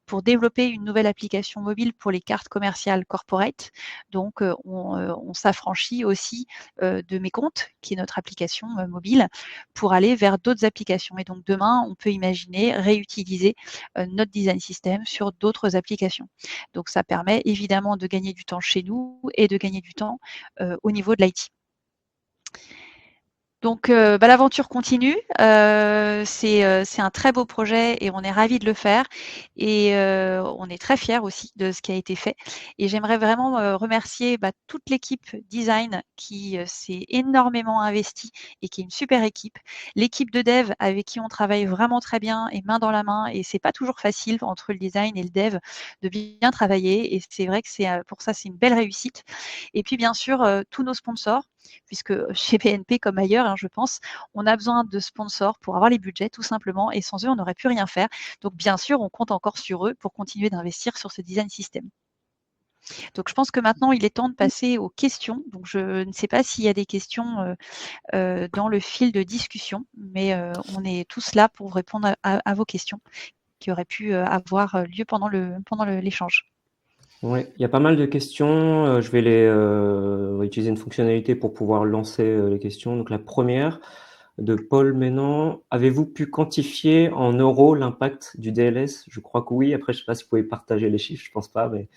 pour développer une nouvelle application mobile pour les cartes commerciales corporate. Donc, on s'affranchit aussi de Mes-Comptes, qui est notre application mobile, pour aller vers d'autres applications. Et donc, demain, on peut imaginer réutiliser notre design system sur d'autres applications. Donc, ça permet évidemment de gagner du temps chez nous et de gagner du temps au niveau de l'IT. Donc, l'aventure continue. C'est un très beau projet et on est ravis de le faire. Et on est très fiers aussi de ce qui a été fait. Et j'aimerais vraiment remercier toute l'équipe design qui s'est énormément investie et qui est une super équipe. L'équipe de dev avec qui on travaille vraiment très bien et main dans la main. Et c'est pas toujours facile entre le design et le dev de bien travailler. Et c'est vrai que pour ça, c'est une belle réussite. Et puis, bien sûr, tous nos sponsors, puisque chez BNP comme ailleurs, je pense, on a besoin de sponsors pour avoir les budgets tout simplement et sans eux, on n'aurait pu rien faire. Donc bien sûr, on compte encore sur eux pour continuer d'investir sur ce design system. Donc je pense que maintenant, il est temps de passer aux questions. Donc je ne sais pas s'il y a des questions dans le fil de discussion, mais on est tous là pour répondre à vos questions qui auraient pu avoir lieu pendant l'échange. Oui, il y a pas mal de questions. Je vais on va utiliser une fonctionnalité pour pouvoir lancer les questions. Donc la première de Paul Ménan. Avez-vous pu quantifier en euros l'impact du DLS? Je crois que oui. Après, je ne sais pas si vous pouvez partager les chiffres. Je pense pas, mais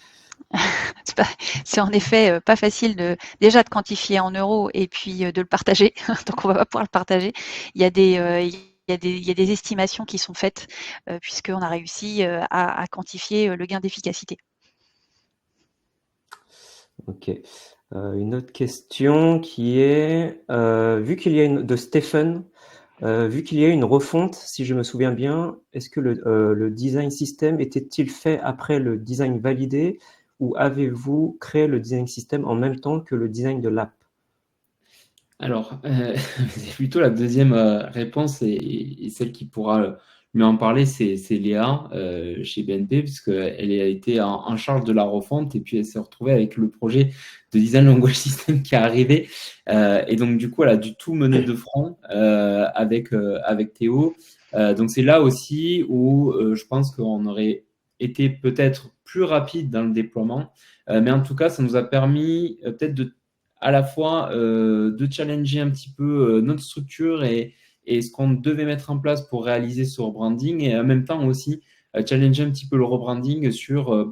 C'est en effet pas facile déjà de quantifier en euros et puis de le partager. Donc on va pas pouvoir le partager. Il y a des estimations qui sont faites puisqu'on a réussi à quantifier le gain d'efficacité. ok. Une autre question qui est, vu qu'il y a de Stephen, vu qu'il y a une refonte, si je me souviens bien, est-ce que le design system était-il fait après le design validé ou avez-vous créé le design system en même temps que le design de l'app? Alors, c'est plutôt la deuxième réponse et celle qui pourra mieux en parler, c'est Léa chez BNP, puisqu'elle a été en charge de la refonte et puis elle s'est retrouvée avec le projet de design language system qui est arrivé. Et donc, du coup, elle a du tout mené de front avec Théo. Donc, c'est là aussi où je pense qu'on aurait été peut-être plus rapide dans le déploiement. Mais en tout cas, ça nous a permis peut-être à la fois de challenger un petit peu notre structure et ce qu'on devait mettre en place pour réaliser ce rebranding, et en même temps aussi challenger un petit peu le rebranding sur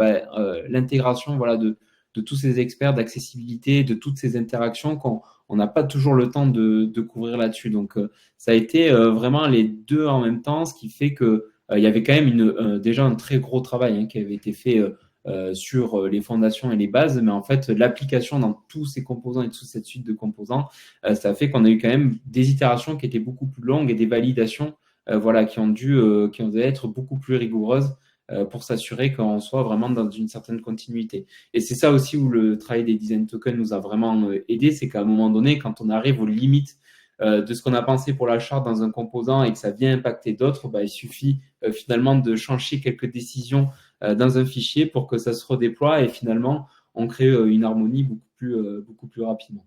l'intégration voilà, de tous ces experts d'accessibilité, de toutes ces interactions qu'on n'a pas toujours le temps de couvrir là-dessus. Donc, ça a été vraiment les deux en même temps, ce qui fait que il y avait quand même déjà un très gros travail qui avait été fait sur les fondations et les bases, mais en fait, l'application dans tous ces composants et toute cette suite de composants, ça a fait qu'on a eu quand même des itérations qui étaient beaucoup plus longues et des validations voilà, qui ont dû être beaucoup plus rigoureuses pour s'assurer qu'on soit vraiment dans une certaine continuité. Et c'est ça aussi où le travail des design tokens nous a vraiment aidé, c'est qu'à un moment donné, quand on arrive aux limites de ce qu'on a pensé pour la charte dans un composant et que ça vient impacter d'autres, il suffit finalement de changer quelques décisions dans un fichier pour que ça se redéploie et finalement on crée une harmonie beaucoup plus rapidement.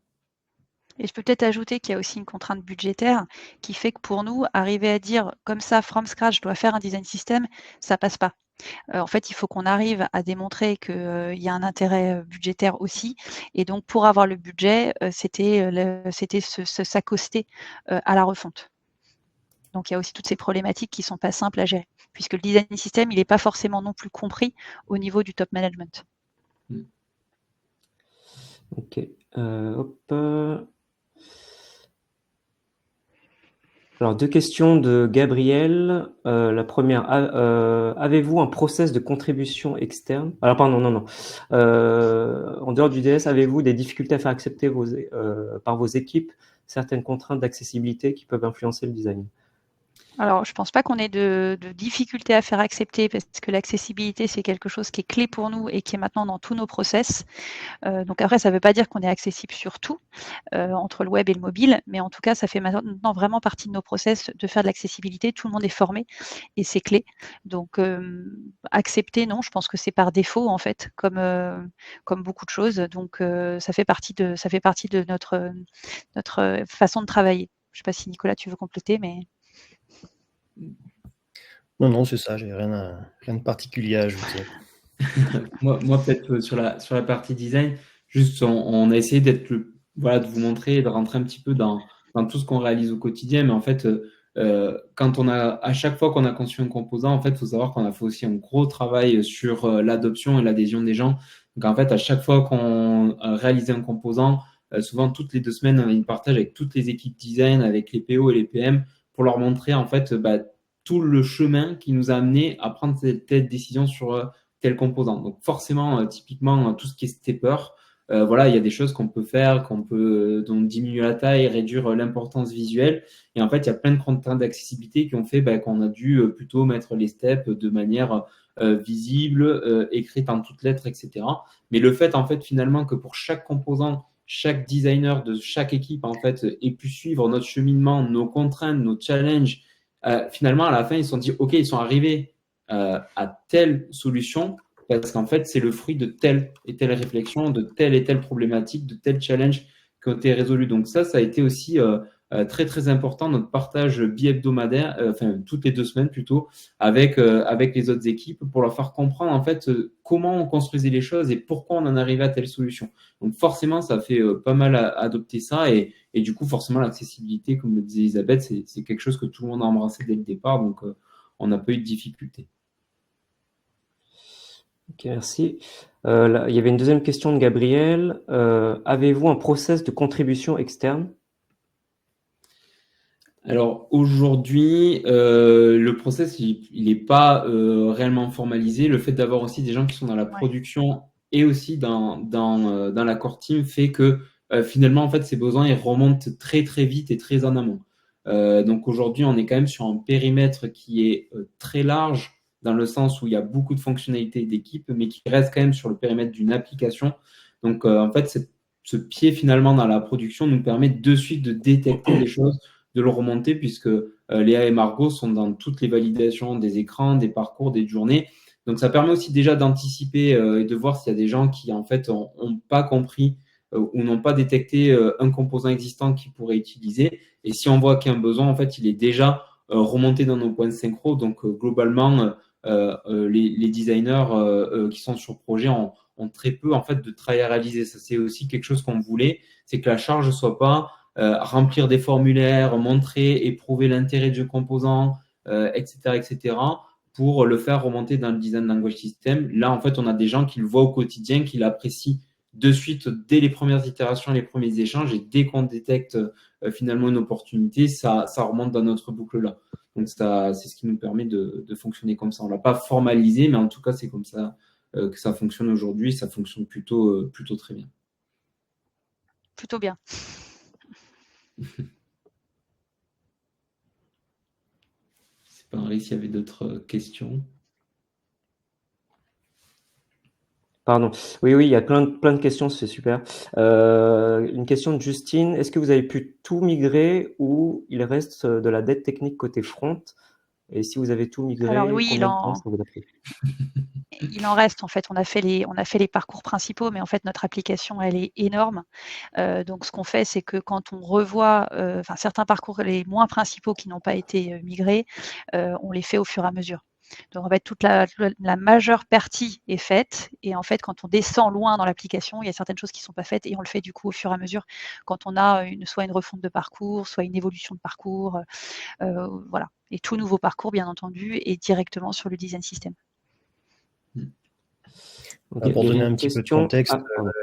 Et je peux peut-être ajouter qu'il y a aussi une contrainte budgétaire qui fait que pour nous, arriver à dire comme ça, from scratch, je dois faire un design system, ça passe pas. En fait, il faut qu'on arrive à démontrer qu'il y a un intérêt budgétaire aussi. Et donc, pour avoir le budget, c'était s'accoster à la refonte. Donc, il y a aussi toutes ces problématiques qui ne sont pas simples à gérer, puisque le design system, il n'est pas forcément non plus compris au niveau du top management. Ok. Hop. Alors, deux questions de Gabriel. La première, avez-vous un process de contribution externe? Alors, pardon, non. En dehors du DS, avez-vous des difficultés à faire accepter par vos équipes certaines contraintes d'accessibilité qui peuvent influencer le design? Alors, je ne pense pas qu'on ait de difficultés à faire accepter parce que l'accessibilité, c'est quelque chose qui est clé pour nous et qui est maintenant dans tous nos process. Donc après, ça ne veut pas dire qu'on est accessible sur tout, entre le web et le mobile, mais en tout cas, ça fait maintenant vraiment partie de nos process de faire de l'accessibilité. Tout le monde est formé et c'est clé. Donc, accepter, non, je pense que c'est par défaut, en fait, comme beaucoup de choses. Donc, ça fait partie de notre façon de travailler. Je ne sais pas si Nicolas, tu veux compléter, mais... Non, c'est ça, j'ai rien de particulier à ajouter. moi peut-être sur la partie design, juste on a essayé de vous montrer et de rentrer un petit peu dans tout ce qu'on réalise au quotidien, mais en fait, à chaque fois qu'on a conçu un composant, en fait, il faut savoir qu'on a fait aussi un gros travail sur l'adoption et l'adhésion des gens. Donc en fait, à chaque fois qu'on réalisait un composant, souvent toutes les 2 semaines, on a une partage avec toutes les équipes design, avec les PO et les PM, pour leur montrer en fait tout le chemin qui nous a amené à prendre telle décision sur tel composant. Donc forcément, typiquement, tout ce qui est stepper, il y a des choses qu'on peut faire, donc diminuer la taille, réduire l'importance visuelle. Et en fait, il y a plein de contraintes d'accessibilité qui ont fait qu'on a dû plutôt mettre les steps de manière visible, écrite en toutes lettres, etc. Mais le fait, en fait, finalement, que pour chaque composant, chaque designer de chaque équipe, en fait, ait pu suivre notre cheminement, nos contraintes, nos challenges, finalement, à la fin, ils se sont dit, OK, ils sont arrivés à telle solution parce qu'en fait, c'est le fruit de telle et telle réflexion, de telle et telle problématique, de tel challenge qui ont été résolus. Donc ça a été aussi très, très important, notre partage bi-hebdomadaire, toutes les 2 semaines plutôt, avec les autres équipes pour leur faire comprendre en fait comment on construisait les choses et pourquoi on en arrivait à telle solution. Donc forcément, ça fait pas mal adopter ça et du coup, forcément, l'accessibilité, comme le disait Elisabeth, c'est quelque chose que tout le monde a embrassé dès le départ, donc on n'a pas eu de difficultés. Ok, merci. Là, il y avait une deuxième question de Gabriel. Avez-vous un process de contribution externe? Alors aujourd'hui, le process, il n'est pas réellement formalisé. Le fait d'avoir aussi des gens qui sont dans la production et aussi dans la core team fait que finalement, en fait, ces besoins, ils remontent très, très vite et très en amont. Donc aujourd'hui, on est quand même sur un périmètre qui est très large dans le sens où il y a beaucoup de fonctionnalités d'équipe, mais qui reste quand même sur le périmètre d'une application. Donc en fait, ce pied finalement dans la production nous permet de suite de détecter les choses, de le remonter, puisque Léa et Margot sont dans toutes les validations des écrans, des parcours, des journées. Donc ça permet aussi déjà d'anticiper et de voir s'il y a des gens qui en fait ont pas compris ou n'ont pas détecté un composant existant qu'ils pourraient utiliser. Et si on voit qu'il y a un besoin, en fait, il est déjà remonté dans nos points de synchro. Donc globalement, les designers qui sont sur projet ont ont très peu en fait de travail à réaliser. Ça, c'est aussi quelque chose qu'on voulait, c'est que la charge ne soit pas remplir des formulaires, montrer et prouver l'intérêt du composant, etc., etc., pour le faire remonter dans le design language system. Là, en fait, on a des gens qui le voient au quotidien, qui l'apprécient de suite dès les premières itérations, les premiers échanges, et dès qu'on détecte finalement une opportunité, ça remonte dans notre boucle-là. Donc, c'est ce qui nous permet de fonctionner comme ça. On ne l'a pas formalisé, mais en tout cas, c'est comme ça que ça fonctionne aujourd'hui. Ça fonctionne plutôt très bien. Plutôt bien. C'est pareil s'il y avait d'autres questions. Pardon. Oui, il y a plein de questions, c'est super. Une question de Justine. Est-ce que vous avez pu tout migrer ou il reste de la dette technique côté front? Et si vous avez tout migré, Alors oui, combien de temps ça vous a pris? Il en reste en fait. On a fait les parcours principaux, mais en fait notre application elle est énorme. Donc ce qu'on fait, c'est que quand on revoit, certains parcours, les moins principaux qui n'ont pas été migrés, on les fait au fur et à mesure. Donc en fait toute la majeure partie est faite, et en fait quand on descend loin dans l'application, il y a certaines choses qui ne sont pas faites, et on le fait du coup au fur et à mesure quand on a soit une refonte de parcours, soit une évolution de parcours, voilà. Et tout nouveau parcours bien entendu est directement sur le design system. Okay. Pour donner un petit peu de contexte,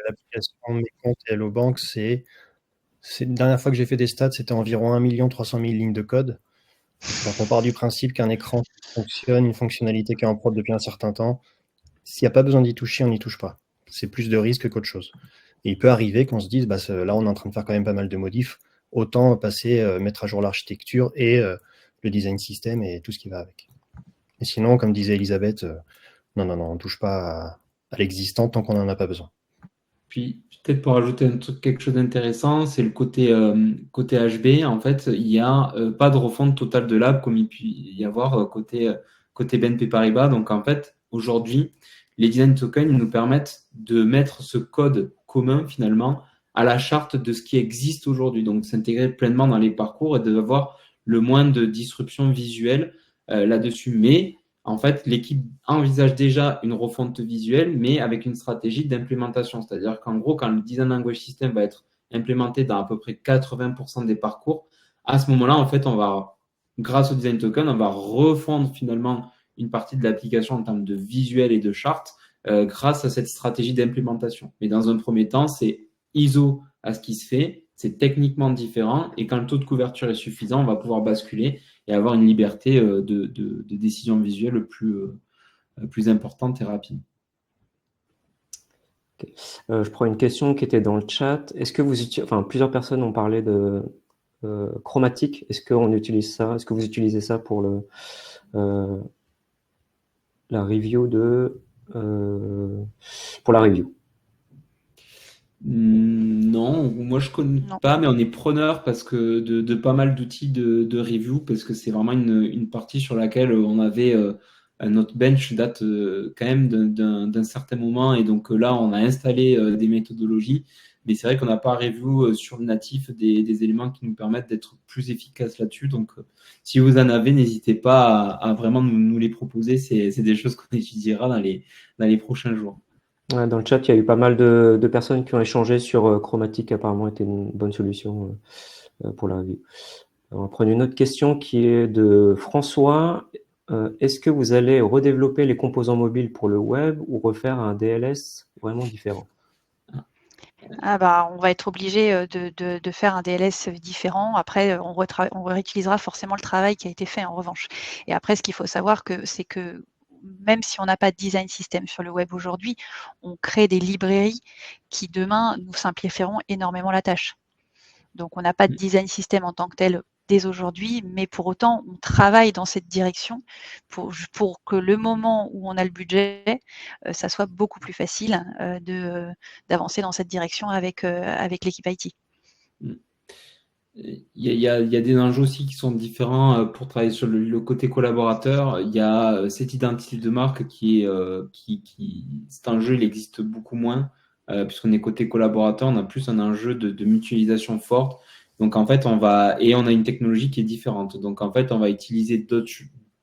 l'application Mécompte et Hellobank, c'est la dernière fois que j'ai fait des stats, c'était environ 1 300 000 lignes de code. Donc on part du principe qu'un écran fonctionne, une fonctionnalité qui est en prod depuis un certain temps, s'il n'y a pas besoin d'y toucher, on n'y touche pas. C'est plus de risque qu'autre chose. Et il peut arriver qu'on se dise, là on est en train de faire quand même pas mal de modifs, autant mettre à jour l'architecture et le design system et tout ce qui va avec. Et sinon, comme disait Elisabeth, non, on ne touche pas à l'existant tant qu'on n'en a pas besoin. Puis peut-être pour ajouter quelque chose d'intéressant, c'est le côté HB. En fait, il n'y a pas de refonte totale de l'app comme il peut y avoir côté BNP Paribas. Donc en fait, aujourd'hui, les design tokens nous permettent de mettre ce code commun finalement à la charte de ce qui existe aujourd'hui. Donc s'intégrer pleinement dans les parcours et d'avoir le moins de disruption visuelle là-dessus. Mais en fait, l'équipe envisage déjà une refonte visuelle, mais avec une stratégie d'implémentation. C'est-à-dire qu'en gros, quand le design language system va être implémenté dans à peu près 80% des parcours, à ce moment-là, en fait, grâce au design token, on va refondre finalement une partie de l'application en termes de visuel et de charte grâce à cette stratégie d'implémentation. Mais dans un premier temps, c'est ISO à ce qui se fait, c'est techniquement différent, et quand le taux de couverture est suffisant, on va pouvoir basculer et avoir une liberté de décision visuelle plus importante et rapide. Okay. Je prends une question qui était dans le chat. Est-ce que plusieurs personnes ont parlé de chromatique. Est-ce qu'on utilise ça? Est-ce que vous utilisez ça pour la review pour la review? Non, moi je connais pas, mais on est preneur parce que de pas mal d'outils de review, parce que c'est vraiment une partie sur laquelle on avait notre bench date quand même d'un certain moment, et donc là on a installé des méthodologies, mais c'est vrai qu'on n'a pas review sur le natif des éléments qui nous permettent d'être plus efficaces là-dessus. Donc si vous en avez, n'hésitez pas à vraiment nous les proposer, c'est des choses qu'on étudiera dans les prochains jours. Ouais, dans le chat, il y a eu pas mal de personnes qui ont échangé sur Chromatic, apparemment était une bonne solution pour la review. On va prendre une autre question qui est de François. Est-ce que vous allez redévelopper les composants mobiles pour le web ou refaire un DLS vraiment différent? On va être obligé de faire un DLS différent. Après, on réutilisera forcément le travail qui a été fait en revanche. Et après, ce qu'il faut savoir, c'est que même si on n'a pas de design system sur le web aujourd'hui, on crée des librairies qui demain nous simplifieront énormément la tâche. Donc on n'a pas de design system en tant que tel dès aujourd'hui, mais pour autant on travaille dans cette direction pour que le moment où on a le budget, ça soit beaucoup plus facile d'avancer dans cette direction avec l'équipe IT. Il y a des enjeux aussi qui sont différents pour travailler sur le côté collaborateur. Il y a cette identité de marque cet enjeu, il existe beaucoup moins puisqu'on est côté collaborateur, on a plus un enjeu de mutualisation forte. Donc en fait, on a une technologie qui est différente. Donc en fait, on va utiliser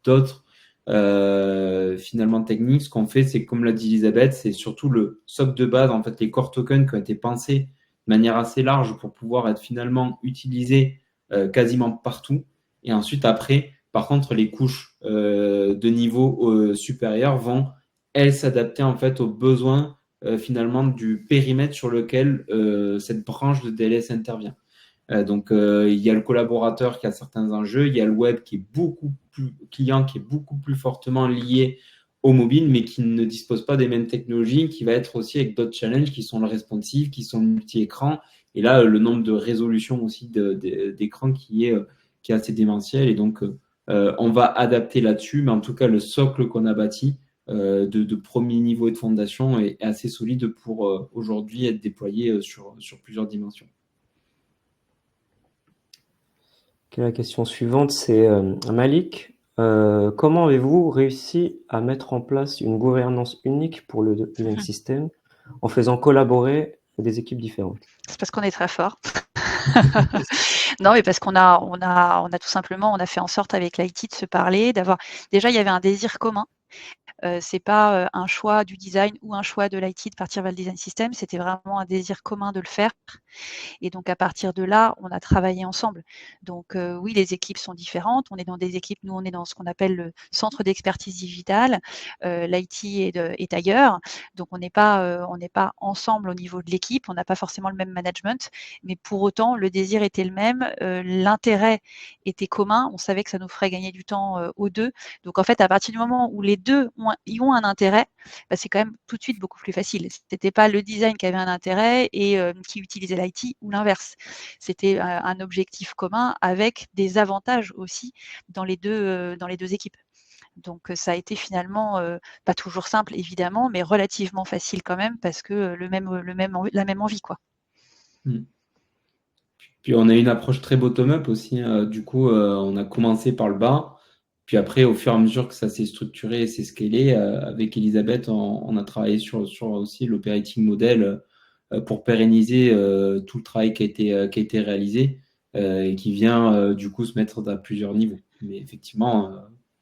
d'autres finalement technique. Ce qu'on fait, c'est comme l'a dit Elisabeth, c'est surtout le socle de base, en fait, les core tokens qui ont été pensés de manière assez large pour pouvoir être finalement utilisés quasiment partout. Et ensuite, après, par contre, les couches de niveau supérieur vont, elles, s'adapter en fait aux besoins finalement du périmètre sur lequel cette branche de DLS intervient. Donc, il y a le collaborateur qui a certains enjeux, il y a le web qui est beaucoup plus client, qui est beaucoup plus fortement lié au mobile, mais qui ne dispose pas des mêmes technologies, qui va être aussi avec d'autres challenges qui sont le responsive, qui sont multi-écran. Et là, le nombre de résolutions aussi d'écran qui est assez démentiel. Et donc, on va adapter là-dessus, mais en tout cas, le socle qu'on a bâti de premier niveau et de fondation est assez solide pour aujourd'hui être déployé sur plusieurs dimensions. La question suivante, c'est Malik. Comment avez-vous réussi à mettre en place une gouvernance unique pour le design system en faisant collaborer des équipes différentes? C'est parce qu'on est très fort. Non, mais parce qu'on a tout simplement, on a fait en sorte avec l'IT de se parler, d'avoir. Déjà, il y avait un désir commun. C'est pas un choix du design ou un choix de l'IT de partir vers le design system, c'était vraiment un désir commun de le faire. Et donc à partir de là, on a travaillé ensemble. Donc oui, les équipes sont différentes. On est dans des équipes, nous on est dans ce qu'on appelle le centre d'expertise digitale. L'IT est ailleurs, donc on n'est pas ensemble au niveau de l'équipe. On n'a pas forcément le même management, mais pour autant le désir était le même, l'intérêt était commun. On savait que ça nous ferait gagner du temps aux deux. Donc en fait, à partir du moment où les deux y ont un intérêt, bah, c'est quand même tout de suite beaucoup plus facile. C'était pas le design qui avait un intérêt et qui utilisait l'IT ou l'inverse. C'était un objectif commun avec des avantages aussi dans les deux équipes. Donc ça a été finalement pas toujours simple évidemment, mais relativement facile quand même parce que la même envie quoi. Puis on a une approche très bottom-up aussi. Du coup, on a commencé par le bas. Puis après, au fur et à mesure que ça s'est structuré et s'est scalé, avec Elisabeth, on a travaillé sur aussi l'operating model pour pérenniser tout le travail qui a été réalisé et qui vient du coup se mettre à plusieurs niveaux. Mais effectivement,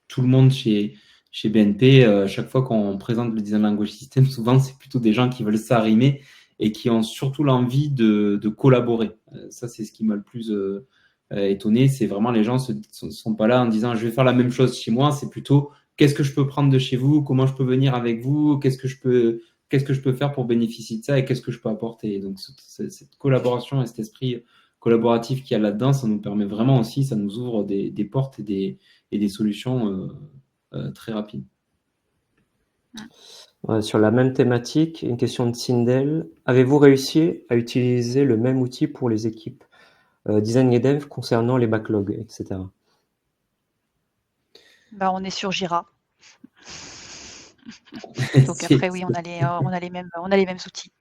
tout le monde chez BNP, chaque fois qu'on présente le design language system, souvent c'est plutôt des gens qui veulent s'arrimer et qui ont surtout l'envie de collaborer. Ça, c'est ce qui m'a le plus étonné. C'est vraiment les gens sont pas là en disant je vais faire la même chose chez moi. C'est plutôt qu'est-ce que je peux prendre de chez vous, comment je peux venir avec vous, qu'est-ce que je peux faire pour bénéficier de ça et qu'est-ce que je peux apporter. Et donc cette collaboration et cet esprit collaboratif qu'il y a là-dedans, ça nous permet vraiment aussi, ça nous ouvre des portes et des solutions très rapides. Sur la même thématique, une question de Sindel. Avez-vous réussi à utiliser le même outil pour les équipes design et dev concernant les backlogs, etc. Bah, on est sur Jira. Donc après oui, on a les mêmes outils.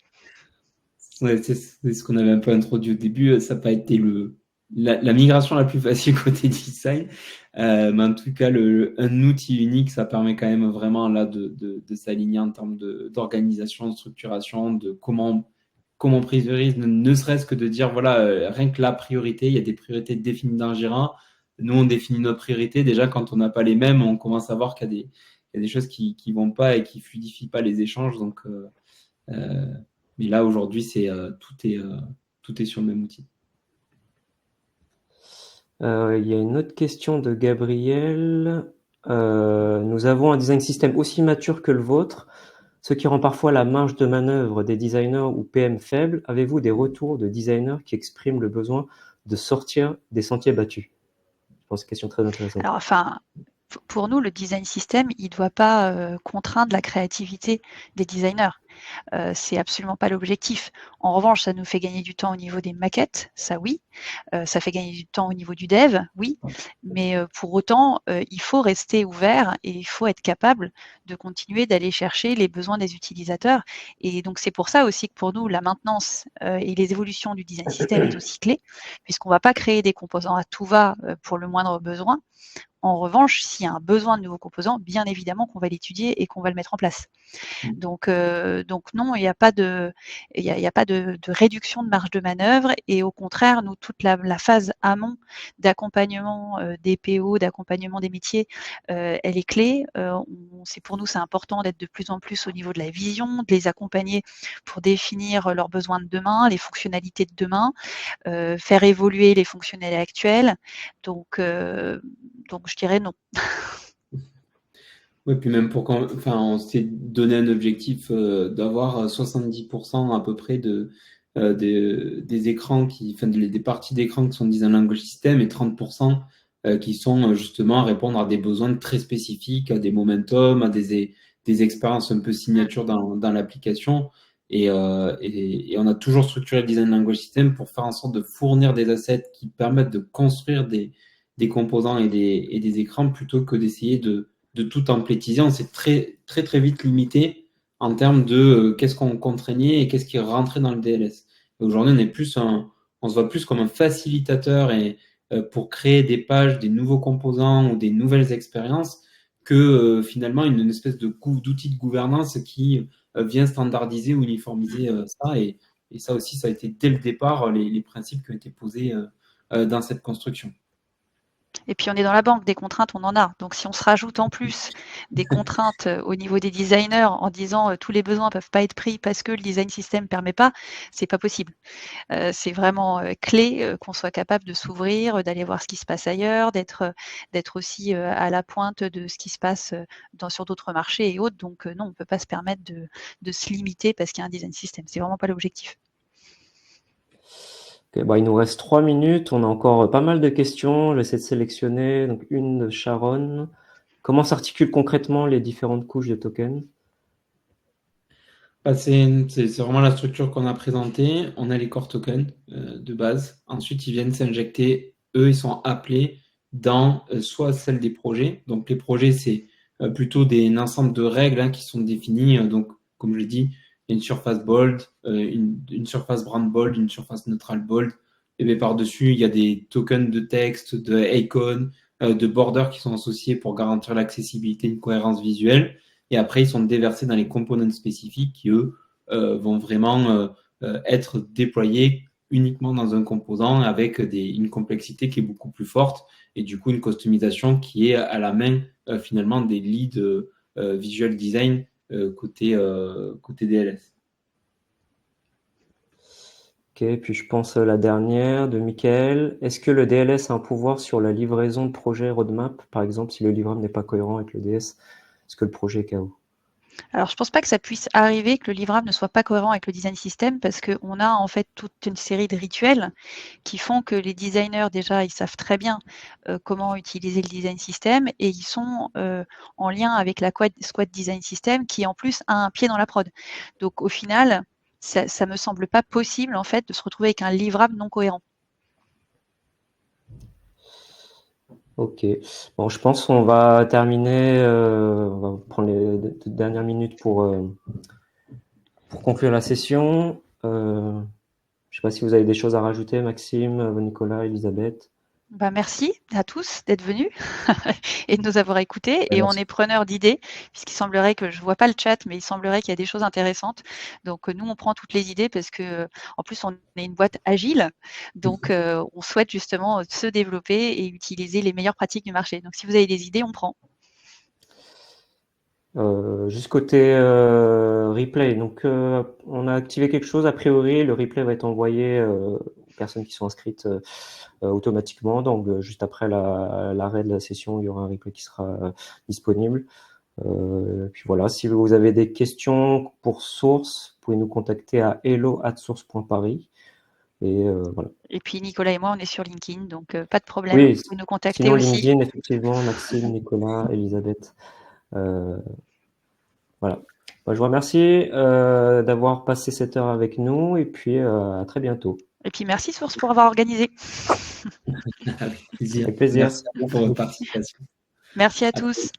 Ouais, c'est ce qu'on avait un peu introduit au début. Ça n'a pas été la migration la plus facile côté design. Mais en tout cas, un outil unique, ça permet quand même vraiment là de s'aligner en termes d'organisation, de structuration, de comment on priorise, ne serait-ce que de dire, voilà, rien que la priorité, il y a des priorités définies dans Jira. Nous, on définit nos priorités. Déjà, quand on n'a pas les mêmes, on commence à voir qu'il y a des choses qui vont pas et qui fluidifient pas les échanges. Donc, mais là, aujourd'hui, tout est sur le même outil. Il y a une autre question de Gabriel. Nous avons un design system aussi mature que le vôtre, ce qui rend parfois la marge de manœuvre des designers ou PM faible. Avez-vous des retours de designers qui expriment le besoin de sortir des sentiers battus? Je pense que c'est une question très intéressante. Alors, enfin, pour nous, le design system, il ne doit pas contraindre la créativité des designers. C'est absolument pas l'objectif. En revanche, ça nous fait gagner du temps au niveau des maquettes, ça oui. Ça fait gagner du temps au niveau du dev, oui. Mais pour autant, il faut rester ouvert et il faut être capable de continuer d'aller chercher les besoins des utilisateurs. Et donc, c'est pour ça aussi que pour nous, la maintenance et les évolutions du design system est aussi clé, puisqu'on ne va pas créer des composants à tout va pour le moindre besoin. En revanche, s'il y a un besoin de nouveaux composants, bien évidemment qu'on va l'étudier et qu'on va le mettre en place. Donc non, il n'y a pas de réduction de marge de manœuvre, et au contraire, nous, toute la phase amont d'accompagnement des PO, d'accompagnement des métiers, elle est clé. Pour nous, c'est important d'être de plus en plus au niveau de la vision, de les accompagner pour définir leurs besoins de demain, les fonctionnalités de demain, faire évoluer les fonctionnalités actuelles. Donc je dirais non. Oui, puis même on s'est donné un objectif d'avoir 70% à peu près des écrans des parties d'écran qui sont design language system, et 30% qui sont justement à répondre à des besoins très spécifiques, à des momentum, à des expériences un peu signature dans l'application. Et on a toujours structuré le design language system pour faire en sorte de fournir des assets qui permettent de construire des composants et des écrans, plutôt que d'essayer de tout templétiser. On s'est très, très, très vite limité en termes de qu'est-ce qu'on contraignait et qu'est-ce qui rentrait dans le DLS. Et aujourd'hui, on se voit plus comme un facilitateur pour créer des pages, des nouveaux composants ou des nouvelles expériences, que finalement une espèce d'outil de gouvernance qui vient standardiser ou uniformiser ça. Et ça aussi, ça a été dès le départ les principes qui ont été posés dans cette construction. Et puis on est dans la banque, des contraintes, on en a. Donc si on se rajoute en plus des contraintes au niveau des designers en disant tous les besoins ne peuvent pas être pris parce que le design system ne permet pas, c'est pas possible. C'est vraiment clé qu'on soit capable de s'ouvrir, d'aller voir ce qui se passe ailleurs, d'être aussi à la pointe de ce qui se passe sur d'autres marchés et autres. Donc non, on ne peut pas se permettre de se limiter parce qu'il y a un design system. C'est vraiment pas l'objectif. Okay, il nous reste 3 minutes. On a encore pas mal de questions. J'essaie de sélectionner. Donc, une de Sharon. Comment s'articulent concrètement les différentes couches de tokens? C'est vraiment la structure qu'on a présentée. On a les core tokens de base. Ensuite, ils viennent s'injecter. Eux, ils sont appelés dans soit celle des projets. Donc, les projets, c'est plutôt un ensemble de règles qui sont définies. Donc, comme je l'ai dit, une surface bold, une surface brand bold, une surface neutrale bold. Et bien par-dessus, il y a des tokens de texte, de icônes, de borders qui sont associés pour garantir l'accessibilité et une cohérence visuelle. Et après, ils sont déversés dans les components spécifiques qui, eux, vont vraiment être déployés uniquement dans un composant avec une complexité qui est beaucoup plus forte, et du coup une customisation qui est à la main finalement des leads visual design côté DLS. Ok, puis je pense la dernière de Michael. Est-ce que le DLS a un pouvoir sur la livraison de projet roadmap? Par exemple, si le livrable n'est pas cohérent avec le DS, est-ce que le projet est KO? Alors, je ne pense pas que ça puisse arriver que le livrable ne soit pas cohérent avec le design system, parce qu'on a en fait toute une série de rituels qui font que les designers, déjà, ils savent très bien comment utiliser le design system, et ils sont en lien avec la squad design system qui, en plus, a un pied dans la prod. Donc, au final, ça ne me semble pas possible en fait de se retrouver avec un livrable non cohérent. Ok. Bon, je pense qu'on va terminer. On va prendre les dernières minutes pour conclure la session. Je ne sais pas si vous avez des choses à rajouter, Maxime, Nicolas, Elisabeth. Merci à tous d'être venus et de nous avoir écoutés. Et on est preneurs d'idées, puisqu'il semblerait que, je ne vois pas le chat, mais il semblerait qu'il y a des choses intéressantes. Donc nous, on prend toutes les idées parce que, en plus, on est une boîte agile. Donc on souhaite justement se développer et utiliser les meilleures pratiques du marché. Donc si vous avez des idées, on prend. Juste côté replay, donc on a activé quelque chose, a priori le replay va être envoyé aux personnes qui sont inscrites automatiquement, donc juste après l'arrêt de la session, il y aura un replay qui sera disponible. Puis voilà, si vous avez des questions pour Source, vous pouvez nous contacter à hello@source.paris. Et voilà. Et puis Nicolas et moi, on est sur LinkedIn, donc pas de problème, Oui, vous pouvez nous contacter sinon aussi. LinkedIn, effectivement, Maxime, Nicolas, Elisabeth. Voilà. Je vous remercie d'avoir passé cette heure avec nous, et puis à très bientôt. Et puis merci Source pour avoir organisé. Avec plaisir. Avec plaisir. Merci à vous pour votre participation. Merci à tous.